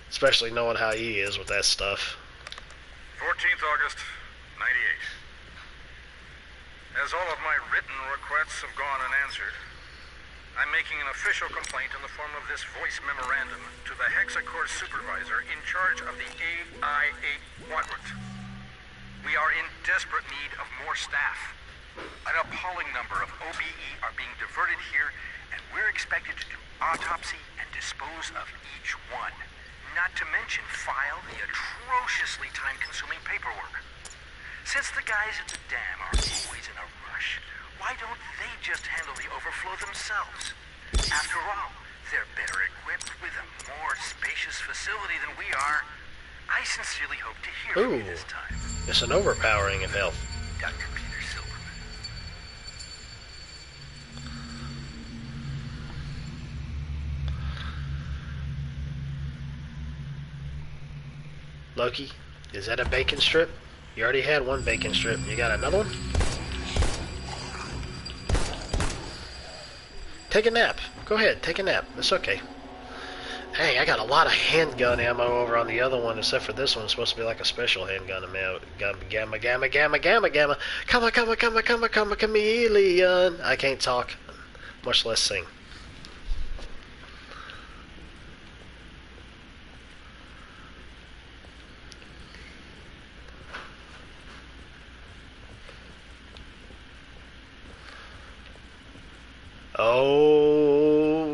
especially knowing how he is with that stuff. 14th August, 98. As all of my written requests have gone unanswered, I'm making an official complaint in the form of this voice memorandum to the Hexacore supervisor in charge of the AI-8 quadrant. We are in desperate need of more staff. An appalling number of OBE are being diverted here, and we're expected to do autopsy and dispose of each one. Not to mention file the atrociously time-consuming paperwork. Since the guys at the dam are always in a rush, why don't they just handle the overflow themselves? After all, they're better equipped with a more spacious facility than we are. I sincerely hope to hear from you this time. It's an overpowering of health. Dr. Peter Silverman. Loki, is that a bacon strip? You already had one bacon strip. You got another one? Take a nap. Go ahead, take a nap. It's okay. Hey, I got a lot of handgun ammo over on the other one, except for this one. It's supposed to be like a special handgun ammo. Gamma. Come on, chameleon. I can't talk, much less sing.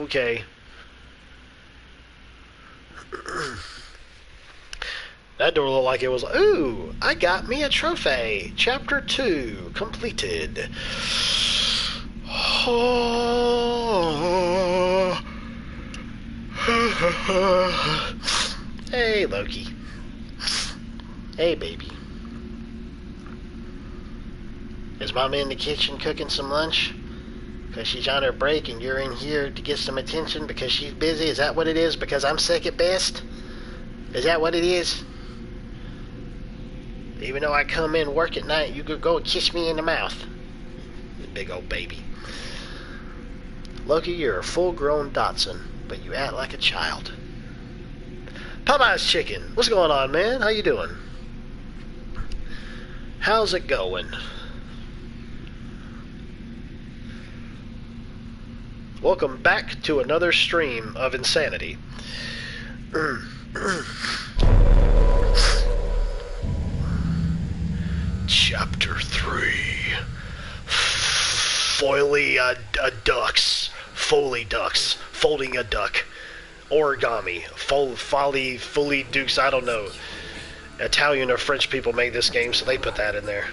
Okay. That door looked like it was, ooh, I got me a trophy. Chapter 2 completed. Hey, Loki. Hey, baby. Is Mama in the kitchen cooking some lunch? Because she's on her break and you're in here to get some attention because she's busy? Is that what it is? Because I'm second best? Is that what it is? Even though I come in work at night, you could go and kiss me in the mouth. You big old baby. Loki, you're a full-grown Dotson, but you act like a child. Popeye's Chicken, what's going on, man? How you doing? How's it going? Welcome back to another stream of insanity. Chapter 3. Foley ducks. Folding a duck. Origami. Fully dukes, I don't know. Italian or French people make this game, so they put that in there.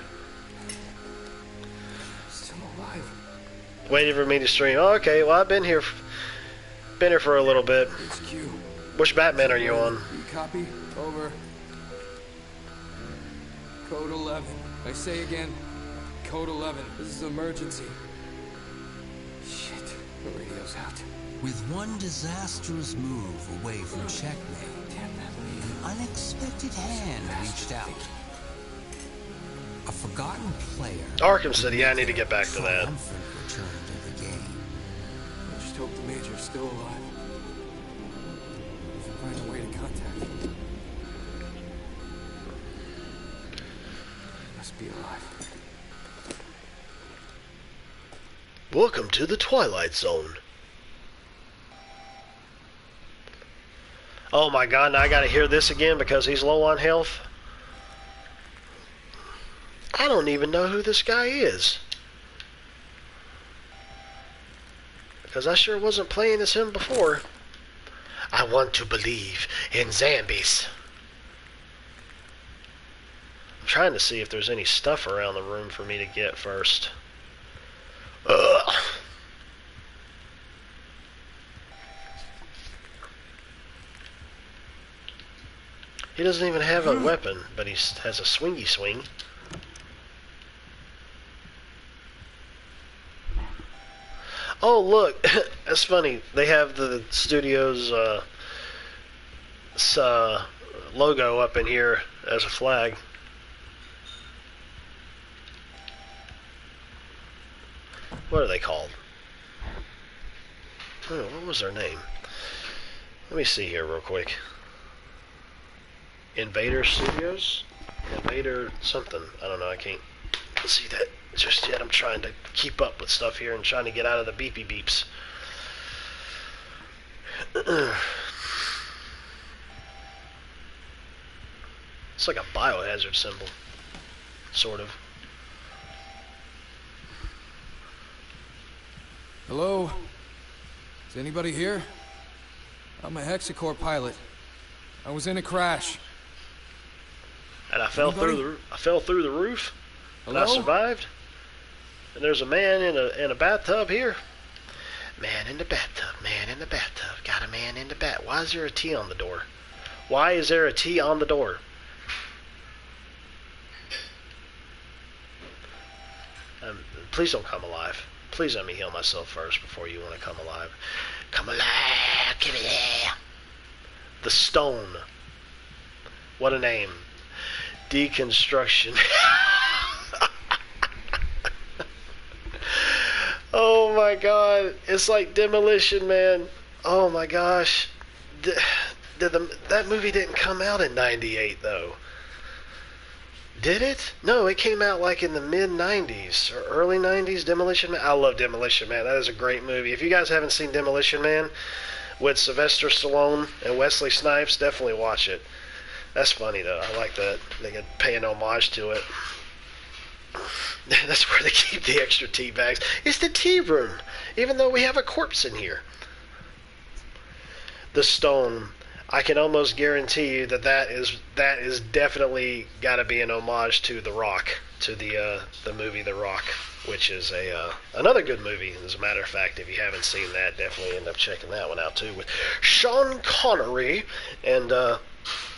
Waiting for me to stream. Oh, okay, well, I've been here for a little bit. Which Batman are you on? Copy. Over. Code 11. I say again, Code 11. This is emergency. Shit, the radio's out. With one disastrous move away from checkmate, an unexpected hand reached out. A forgotten player. Arkham City, I need to get back to that. Returned to the game. I just hope the Major's still alive. We can find a way to contact him. be alive. Welcome to the Twilight Zone. Oh my god, now I gotta hear this again because he's low on health. I don't even know who this guy is. Because I sure wasn't playing as him before. I want to believe in zombies. I'm trying to see if there's any stuff around the room for me to get first. Ugh. He doesn't even have a weapon, but he has a swingy swing. Oh, look. That's funny. They have the studio's logo up in here as a flag. What are they called? Oh, what was their name? Let me see here real quick. Invader Studios? Invader something. I don't know. I can't see that just yet. I'm trying to keep up with stuff here and trying to get out of the beepy beeps. It's like a biohazard symbol. Sort of. Hello? Is anybody here? I'm a Hexacore pilot. I was in a crash. And I fell through the roof. And I Hello? survived. And there's a man in a bathtub here. Man in the bathtub, man in the bathtub. Got a man in the bat. Why is there a T on the door? Why is there a T on the door? Please don't come alive. Please let me heal myself first before you want to come alive. Come alive, give me there. The Stone. What a name. Deconstruction. Oh my god. It's like Demolition Man. Oh my gosh. That movie didn't come out in 98 though. Did it? No, it came out like in the mid-90s or early 90s, Demolition Man. I love Demolition Man. That is a great movie. If you guys haven't seen Demolition Man with Sylvester Stallone and Wesley Snipes, definitely watch it. That's funny, though. I like that. They can pay an homage to it. That's where they keep the extra tea bags. It's the tea room, even though we have a corpse in here. The Stone. I can almost guarantee you that is definitely got to be an homage to The Rock, to the movie The Rock, which is another good movie. As a matter of fact, if you haven't seen that, definitely end up checking that one out too, with Sean Connery and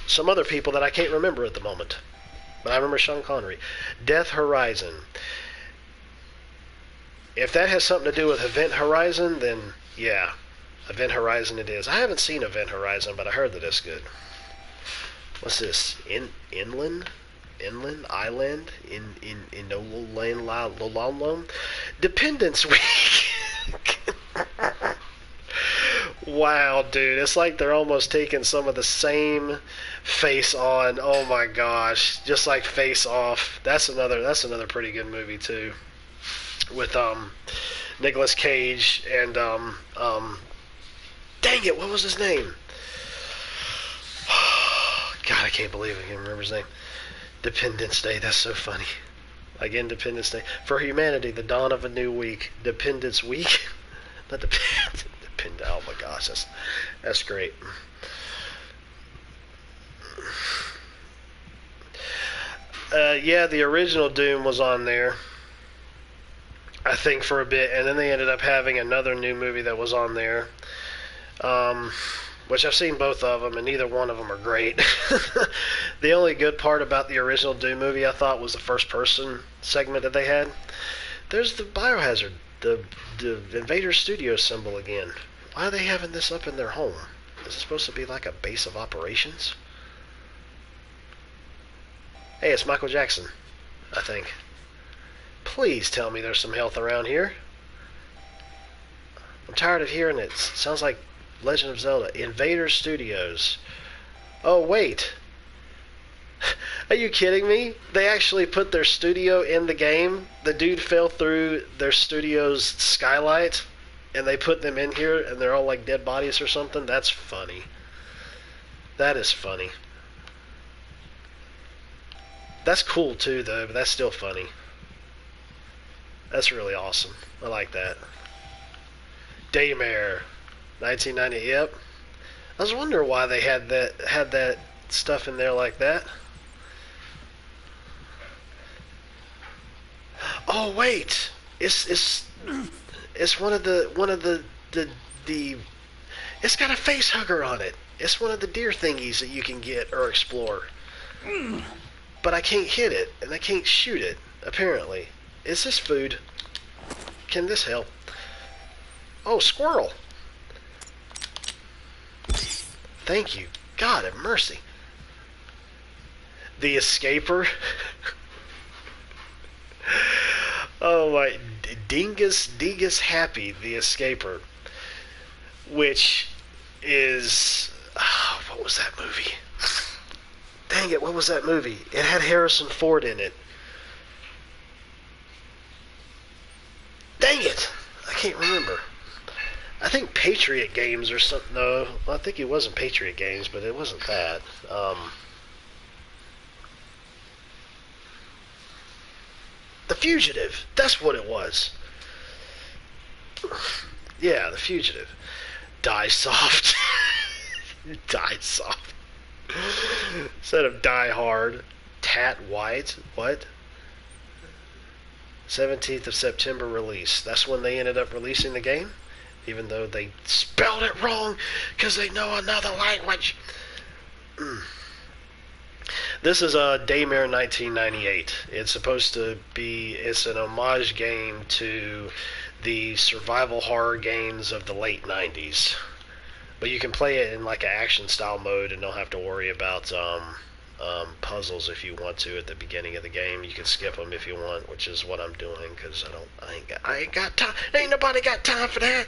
some other people that I can't remember at the moment, but I remember Sean Connery. Death Horizon. If that has something to do with Event Horizon, then yeah. Event Horizon it is. I haven't seen Event Horizon, but I heard that it's good. What's this? Inland? Island? In no land? Dependence Week. Wow, dude. It's like they're almost taking some of the same Face On. Oh my gosh. Just like Face Off. That's another pretty good movie too. With Nicolas Cage and dang it, what was his name? God, I can't believe I can't remember his name. Dependence Day, that's so funny. Like Independence Day. For humanity, the dawn of a new week. Dependence Week? Not Dependence. Oh my gosh, that's great. Yeah, the original Doom was on there, I think, for a bit, and then they ended up having another new movie that was on there. Which I've seen both of them, and neither one of them are great. The only good part about the original Doom movie, I thought, was the first-person segment that they had. There's the Biohazard, the Invader Studios symbol again. Why are they having this up in their home? Is it supposed to be like a base of operations? Hey, it's Michael Jackson, I think. Please tell me there's some health around here. I'm tired of hearing it. Sounds like Legend of Zelda. Invader Studios. Oh, wait. Are you kidding me? They actually put their studio in the game. The dude fell through their studio's skylight, and they put them in here, and they're all like dead bodies or something. That's funny. That is funny. That's cool too, though, but that's still funny. That's really awesome. I like that. Daymare, 1990. Yep. I was wondering why they had that stuff in there like that. Oh wait, it's one of the it's got a face hugger on it. It's one of the deer thingies that you can get or explore. But I can't hit it, and I can't shoot it, apparently. Is this food? Can this help? Oh, squirrel. Thank you. God have mercy. The escaper. Oh my. Dingus Happy, the escaper. Which is... Oh, what was that movie? Dang it, what was that movie? It had Harrison Ford in it. Dang it! I can't remember. I think Patriot Games or something. No, I think it wasn't Patriot Games, but it wasn't that. The Fugitive. That's what it was. Yeah, The Fugitive. Die Soft. Die Soft. Instead of Die Hard. Tat White. What? 17th of September release. That's when they ended up releasing the game? Even though they spelled it wrong because they know another language. This is Daymare 1998. It's supposed to be... It's an homage game to the survival horror games of the late 90s. But you can play it in like an action style mode and don't have to worry about puzzles if you want to at the beginning of the game. You can skip them if you want, which is what I'm doing because I ain't got time. Ain't nobody got time for that.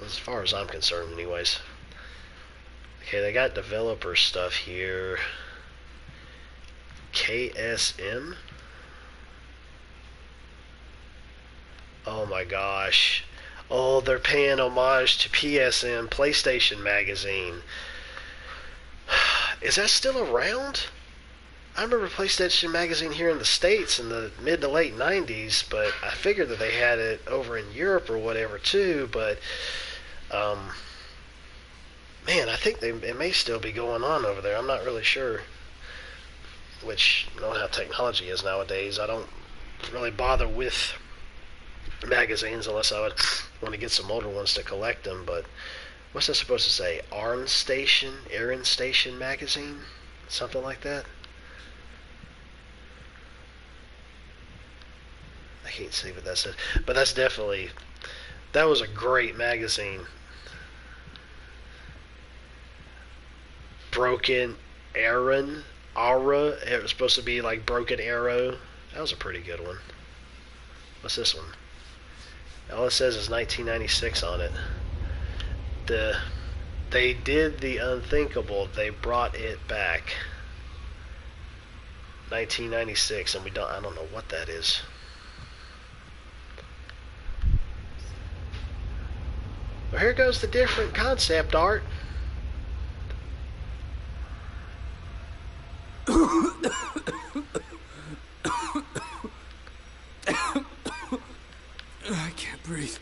As far as I'm concerned, anyways. Okay, they got developer stuff here. KSM. Oh my gosh. Oh, they're paying homage to PSM, PlayStation Magazine. Is that still around? I remember PlayStation Magazine here in the States in the mid to late 90s, but I figured that they had it over in Europe or whatever too, but man, I think it may still be going on over there. I'm not really sure. Which, you know how technology is nowadays. I don't really bother with magazines unless I would want to get some older ones to collect them, but what's that supposed to say? Aaron Station Magazine? Something like that? I can't see what that says. But that's definitely... That was a great magazine. Broken Aaron... Aura, it was supposed to be like Broken Arrow. That was a pretty good one. What's this one? All it says is 1996 on it. They did the unthinkable. They brought it back. 1996, and I don't know what that is. Well, here goes the different concept art. I can't breathe.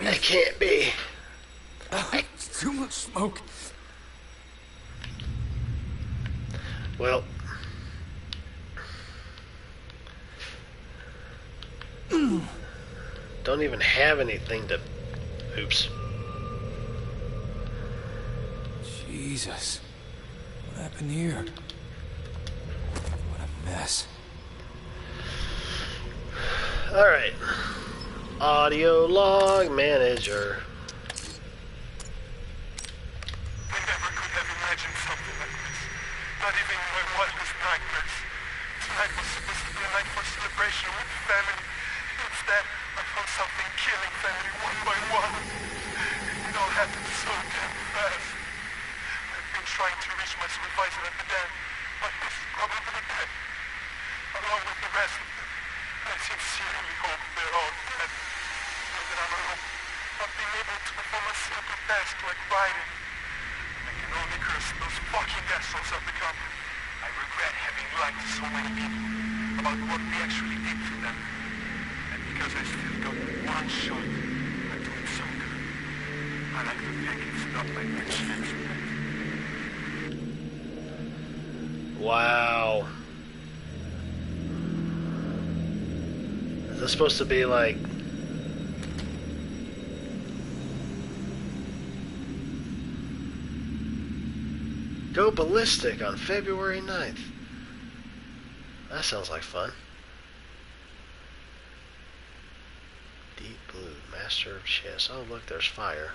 That can't be. It's too much smoke. Well, don't even have anything to... Oops. Jesus. What happened here? What a mess. Alright. Audio log manager. I never could have imagined something like this. Not even in my wildest nightmares. Tonight was supposed to be a night for celebration with the family. Instead, I found something killing family one by one. It all happened so damn fast. I've been trying to reach my supervisor at the dam, but this is probably task like Biden. I can only curse those fucking assholes of the company. I regret having lied to so many people about what we actually did to them. And because I still got one shot at doing some good, I like to think it's not my next accident. Wow. Is this supposed to be like... Go ballistic on February 9th. That sounds like fun. Deep blue, master of chess. Oh look, there's fire.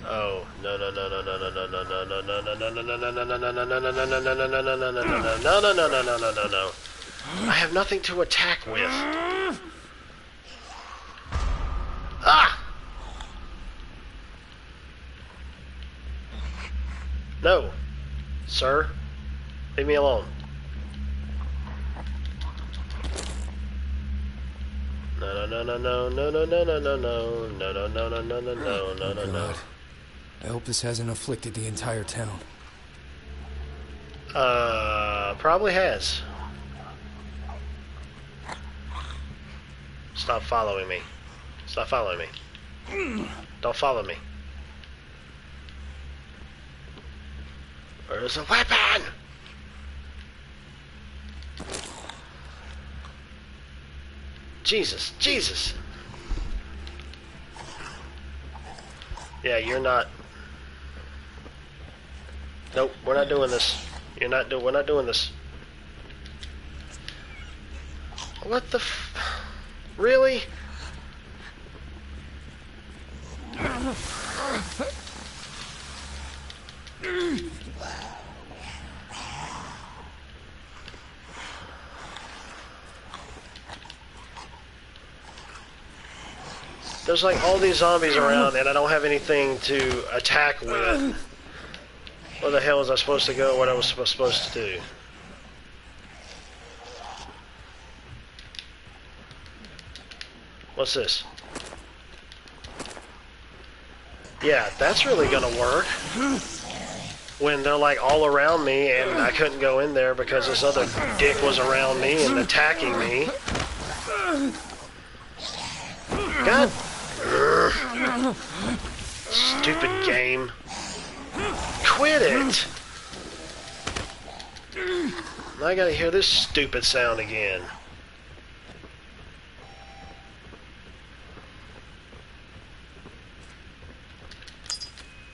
Oh, no. I have nothing to attack with. Ah! No. Sir, leave me alone. No. I hope this hasn't afflicted the entire town. Probably has. Stop following me. Stop following me. Don't follow me. Where's a weapon? Jesus. Yeah, you're not. Nope, we're not doing this. We're not doing this. What the really? There's like all these zombies around and I don't have anything to attack with. Where the hell was I supposed to go? What I was supposed to do? What's this? Yeah, that's really gonna work. When they're like all around me and I couldn't go in there because this other dick was around me and attacking me. God. Stupid game. Quit it! Now I gotta hear this stupid sound again.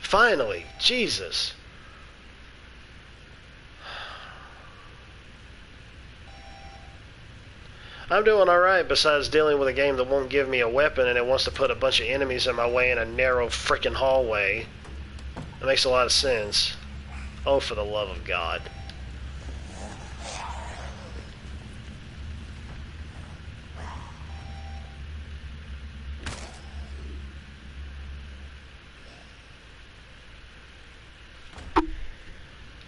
Finally! Jesus! I'm doing alright besides dealing with a game that won't give me a weapon and it wants to put a bunch of enemies in my way in a narrow frickin' hallway. That makes a lot of sense. Oh, for the love of God.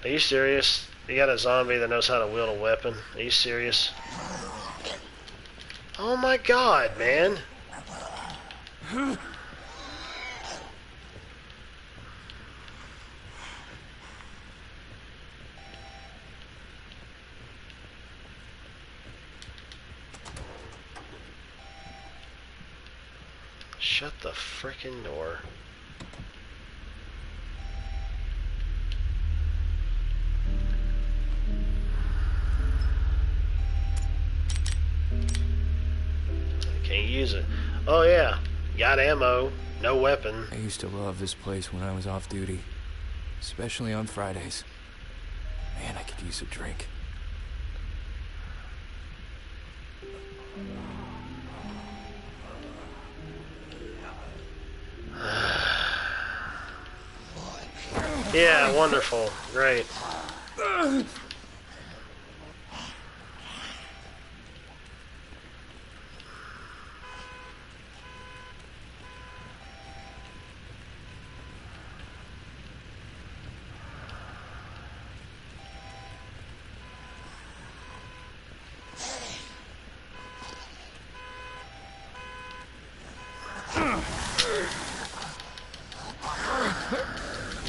Are you serious? You got a zombie that knows how to wield a weapon? Are you serious? Oh my God, man. Shut the frickin' door. Can't use it. Oh yeah, got ammo, no weapon. I used to love this place when I was off duty, especially on Fridays. Man, I could use a drink. Yeah, wonderful, great.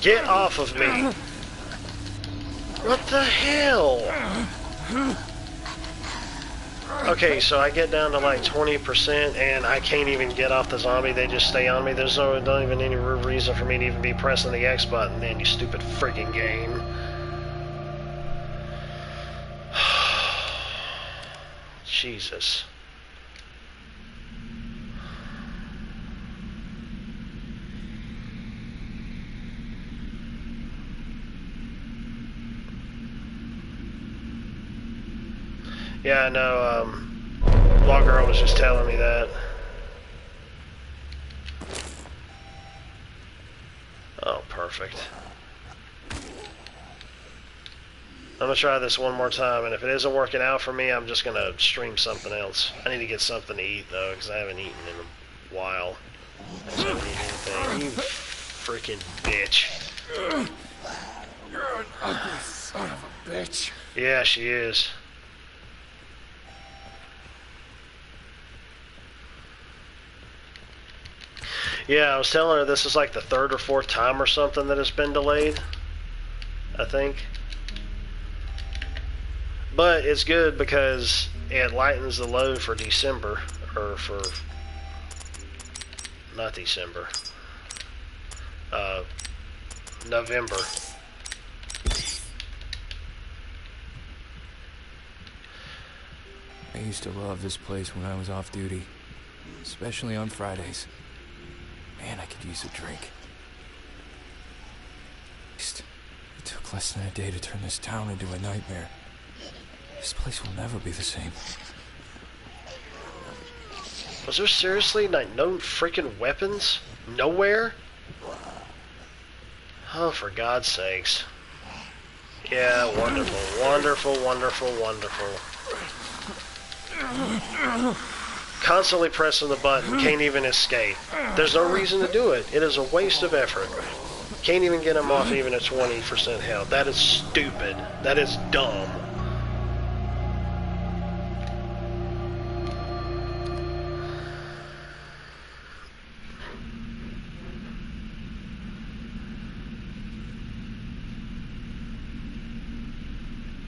Get off of me! What the hell? Okay, so I get down to like 20% and I can't even get off the zombie. They just stay on me. There's not even any real reason for me to even be pressing the X button then, you stupid freaking game. Jesus. Yeah, I know, Law Girl was just telling me that. Oh, perfect. I'm gonna try this one more time, and if it isn't working out for me, I'm just gonna stream something else. I need to get something to eat, though, because I haven't eaten in a while. I just haven't eaten anything. You freaking bitch. You're an ugly son of a bitch. Yeah, she is. Yeah, I was telling her this is like the 3rd or 4th time or something that it's been delayed, I think. But it's good because it lightens the load for December, or for, not December, November. I used to love this place when I was off duty, especially on Fridays. Man, I could use a drink. It took less than a day to turn this town into a nightmare. This place will never be the same. Was there seriously like no freaking weapons? Nowhere? Oh, for God's sakes. Yeah, wonderful, wonderful, wonderful, wonderful. Constantly pressing the button, can't even escape. There's no reason to do it. It is a waste of effort. Can't even get him off even at 20% health. That is stupid. That is dumb.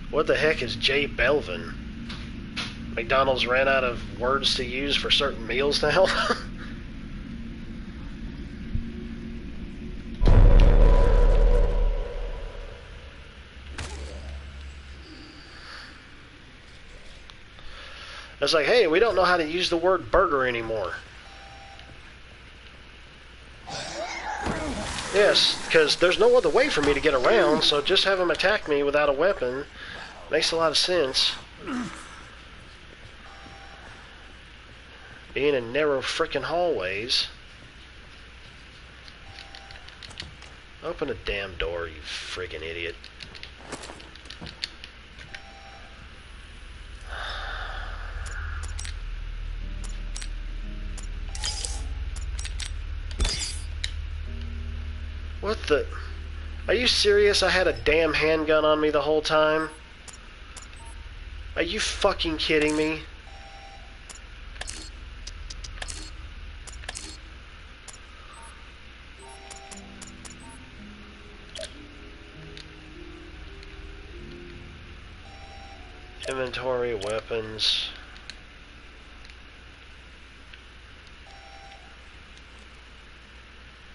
What the heck is Jay Belvin? McDonald's ran out of words to use for certain meals now? It's like, hey, we don't know how to use the word burger anymore. Yes, because there's no other way for me to get around, so just have him attack me without a weapon makes a lot of sense. Being in narrow frickin' hallways. Open the damn door, you friggin' idiot. What the? Are you serious? I had a damn handgun on me the whole time? Are you fucking kidding me? Inventory, weapons.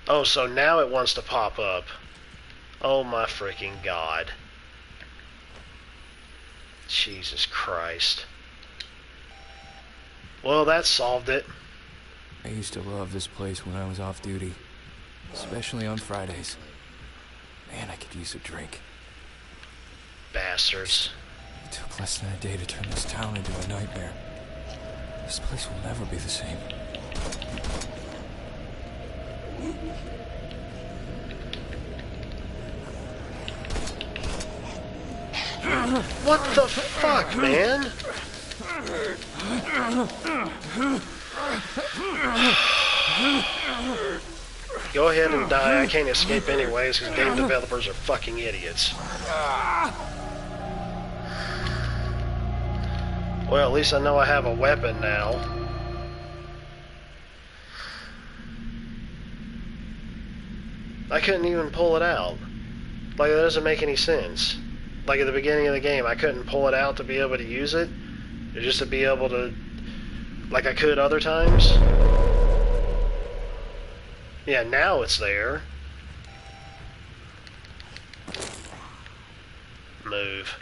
Oh, so now it wants to pop up. Oh my freaking God. Jesus Christ. Well, that solved it. I used to love this place when I was off duty, especially on Fridays. Man, I could use a drink. Bastards. It took less than a day to turn this town into a nightmare. This place will never be the same. What the fuck, man? Go ahead and die. I can't escape anyways because game developers are fucking idiots. Well, at least I know I have a weapon now. I couldn't even pull it out. Like, that doesn't make any sense. Like, at the beginning of the game, I couldn't pull it out to be able to use it. Or just to be able to... like I could other times. Yeah, now it's there. Move.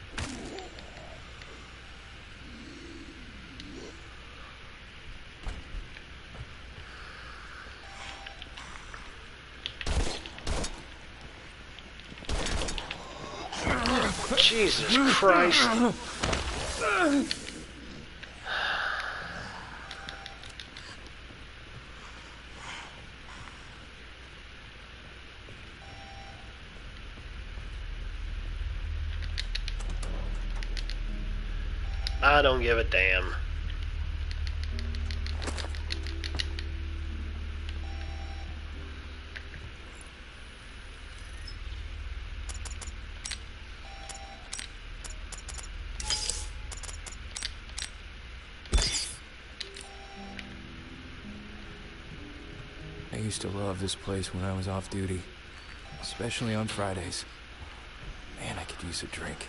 Jesus Christ. I don't give a damn. I used to love this place when I was off duty, especially on Fridays. Man, I could use a drink.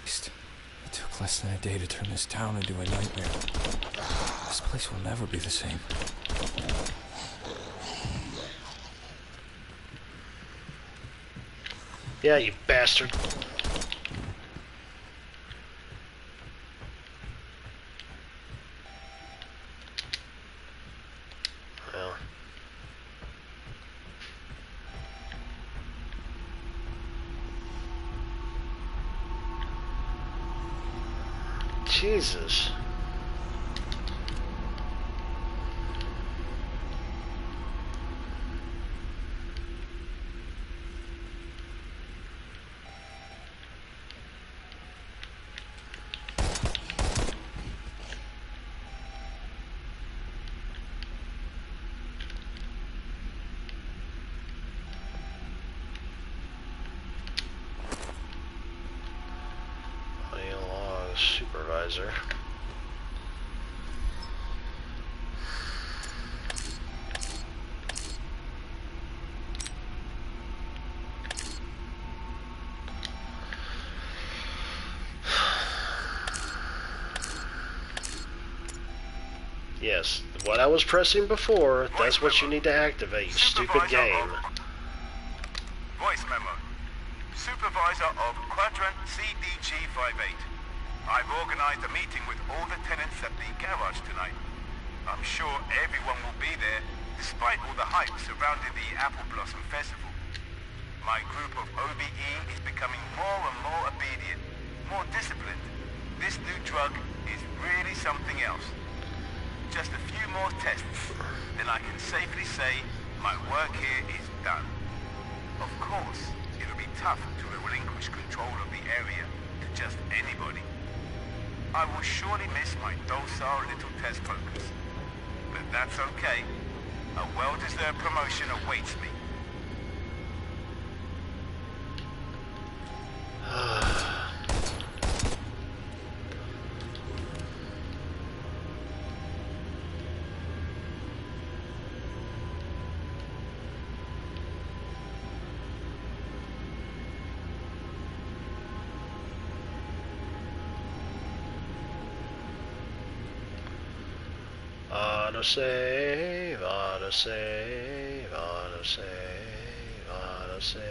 It took less than a day to turn this town into a nightmare. This place will never be the same. Yeah, you bastard. Well. Jesus. Supervisor. Yes, what I was pressing before, that's what you need to activate, you stupid game. Voice memo. Supervisor of Quadrant CDG-58. I've organized a meeting with all the tenants at the garage tonight. I'm sure everyone will be there, despite all the hype surrounding the Apple Blossom Festival. My group of OBE is becoming more and more obedient, more disciplined. This new drug is really something else. Just a few more tests, then I can safely say my work here is done. Of course, it'll be tough to relinquish control of the area to just anybody. I will surely miss my docile little test focus. But that's okay. A well-deserved promotion awaits me. Autosave, autosave, autosave, autosave.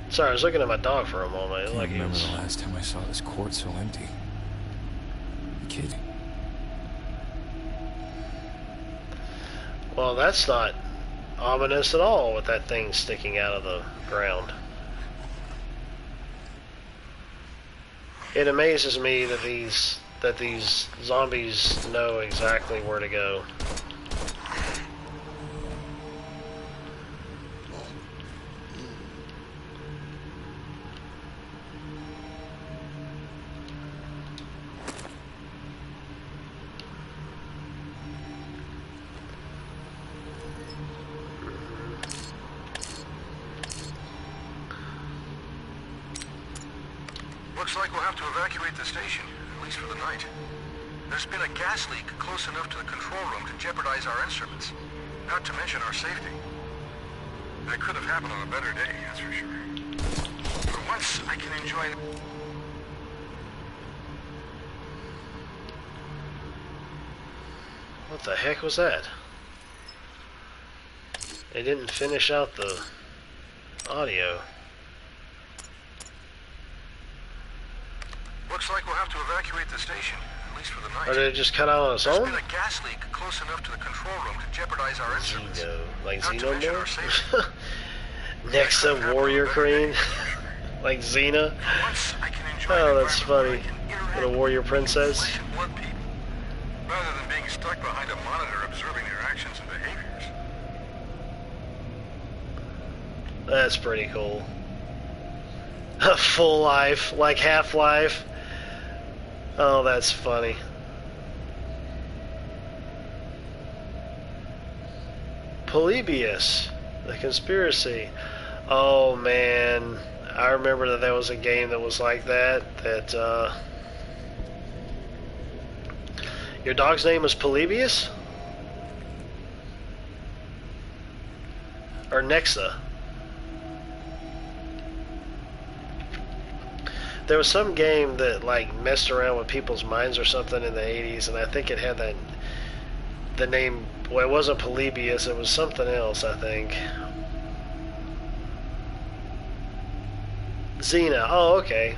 Sorry, I was looking at my dog for a moment. I remember the last time I saw this court so empty. You kidding? Well, that's not ominous at all with that thing sticking out of the ground. It amazes me that these zombies know exactly where to go. Looks like we'll have to evacuate the station, at least for the night. There's been a gas leak close enough to the control room to jeopardize our instruments, not to mention our safety. That could have happened on a better day, that's for sure. For once, I can enjoy... What the heck was that? It didn't finish out the audio. Looks like we'll have to evacuate the station, at least for the night. Or did it just cut out on its There's own? been a gas leak close enough to the control room to jeopardize our instruments. Xeno. Like Not to mention our Xenomorph? safety. Nexa Warrior Crane? Like Xena? For once, I can enjoy Oh, an that's environment funny. where I can interact Little warrior with princess. flesh and blood people, rather than being stuck behind a monitor observing their actions and behaviors. That's pretty cool. A full life, like Half-Life. Oh, that's funny. Polybius, the conspiracy. Oh man, I remember that there was a game that was like that. Your dog's name was Polybius? Or Nexa? There was some game that like messed around with people's minds or something in the 80s, and I think it had the name. Well, it wasn't Polybius. It was something else, I think. Xena. Oh, okay.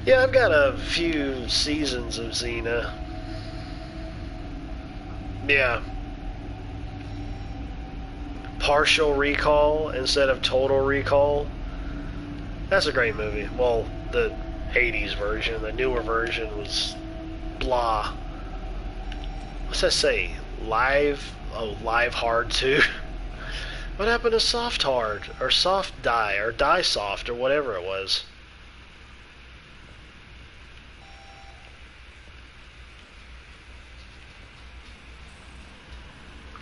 Yeah, I've got a few seasons of Xena. Yeah. Partial Recall instead of Total Recall. That's a great movie. Well, the 80s version, the newer version was blah. What's that say? Live? Oh, Live Hard 2. What happened to Soft Hard? Or Soft Die? Or Die Soft? Or whatever it was.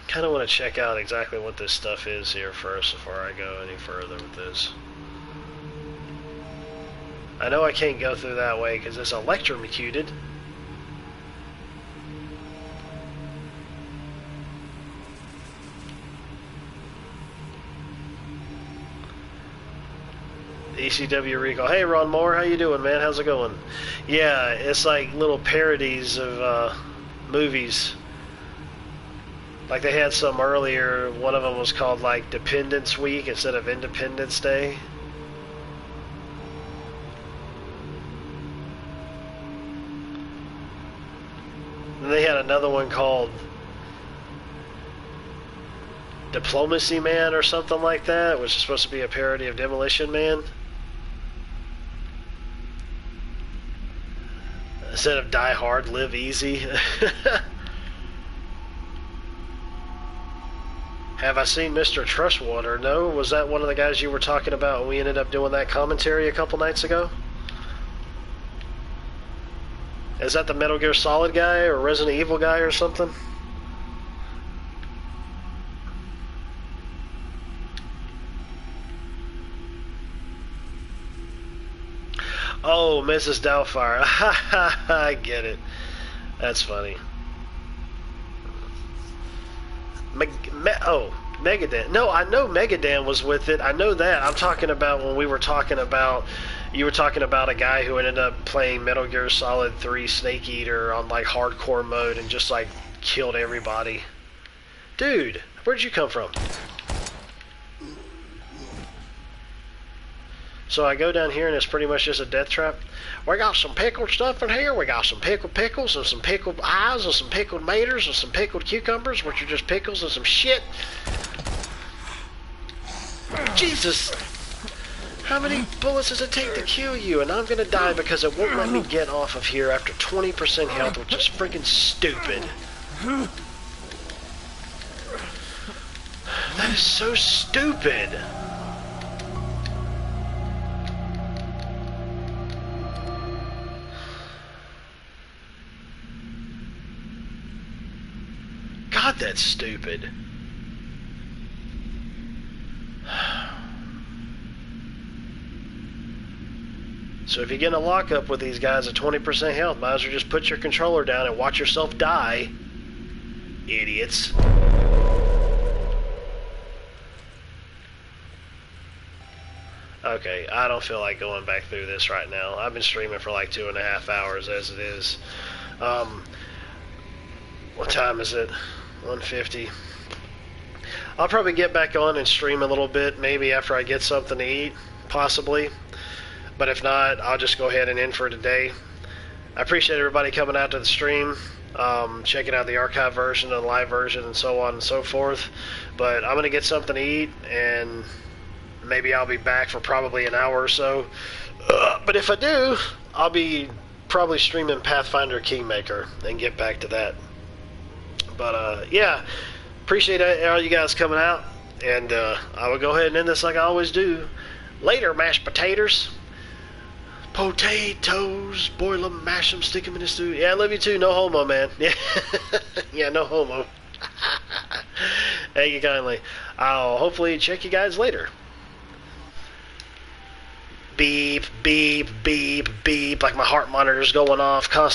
Kind of want to check out exactly what this stuff is here first before I go any further with this. I know I can't go through that way because it's electrocuted. ECW Recall. Hey Ron Moore, how you doing, man? How's it going? Yeah, it's like little parodies of movies. Like they had some earlier, one of them was called like Dependence Week instead of Independence Day. And they had another one called Diplomacy Man or something like that, which is supposed to be a parody of Demolition Man. Instead of Die Hard, Live Easy. Have I seen Mr. Trustwater? No? Was that one of the guys you were talking about when we ended up doing that commentary a couple nights ago? Is that the Metal Gear Solid guy or Resident Evil guy or something? Oh, Mrs. Doubtfire. I get it. That's funny. Megadan. No, I know Megadan was with it. I know that. I'm talking about when we were talking about... You were talking about a guy who ended up playing Metal Gear Solid 3 Snake Eater on, like, hardcore mode and just, like, killed everybody. Dude, where'd you come from? So I go down here and it's pretty much just a death trap. We got some pickled stuff in here. We got some pickled pickles and some pickled eyes and some pickled maters and some pickled cucumbers, which are just pickles and some shit. Jesus! How many bullets does it take to kill you? And I'm gonna die because it won't let me get off of here after 20% health, which is freaking stupid. That is so stupid. God, that's stupid. So if you get in a lockup with these guys at 20% health, might as well just put your controller down and watch yourself die. Idiots. Okay, I don't feel like going back through this right now. I've been streaming for like 2.5 hours as it is. What time is it? 1:50. I'll probably get back on and stream a little bit, maybe after I get something to eat, possibly. But if not, I'll just go ahead and end for today. I appreciate everybody coming out to the stream, checking out the archive version and the live version and so on and so forth. But I'm going to get something to eat, and maybe I'll be back for probably an hour or so. But if I do, I'll be probably streaming Pathfinder Kingmaker and get back to that. But yeah, appreciate all you guys coming out, and I will go ahead and end this like I always do. Later, mashed potatoes. Potatoes, boil them, mash them, stick them in the stew. Yeah, I love you too. No homo, man. Yeah, yeah, no homo. Thank you kindly. I'll hopefully check you guys later. Beep, beep, beep, beep, like my heart monitor's going off constantly.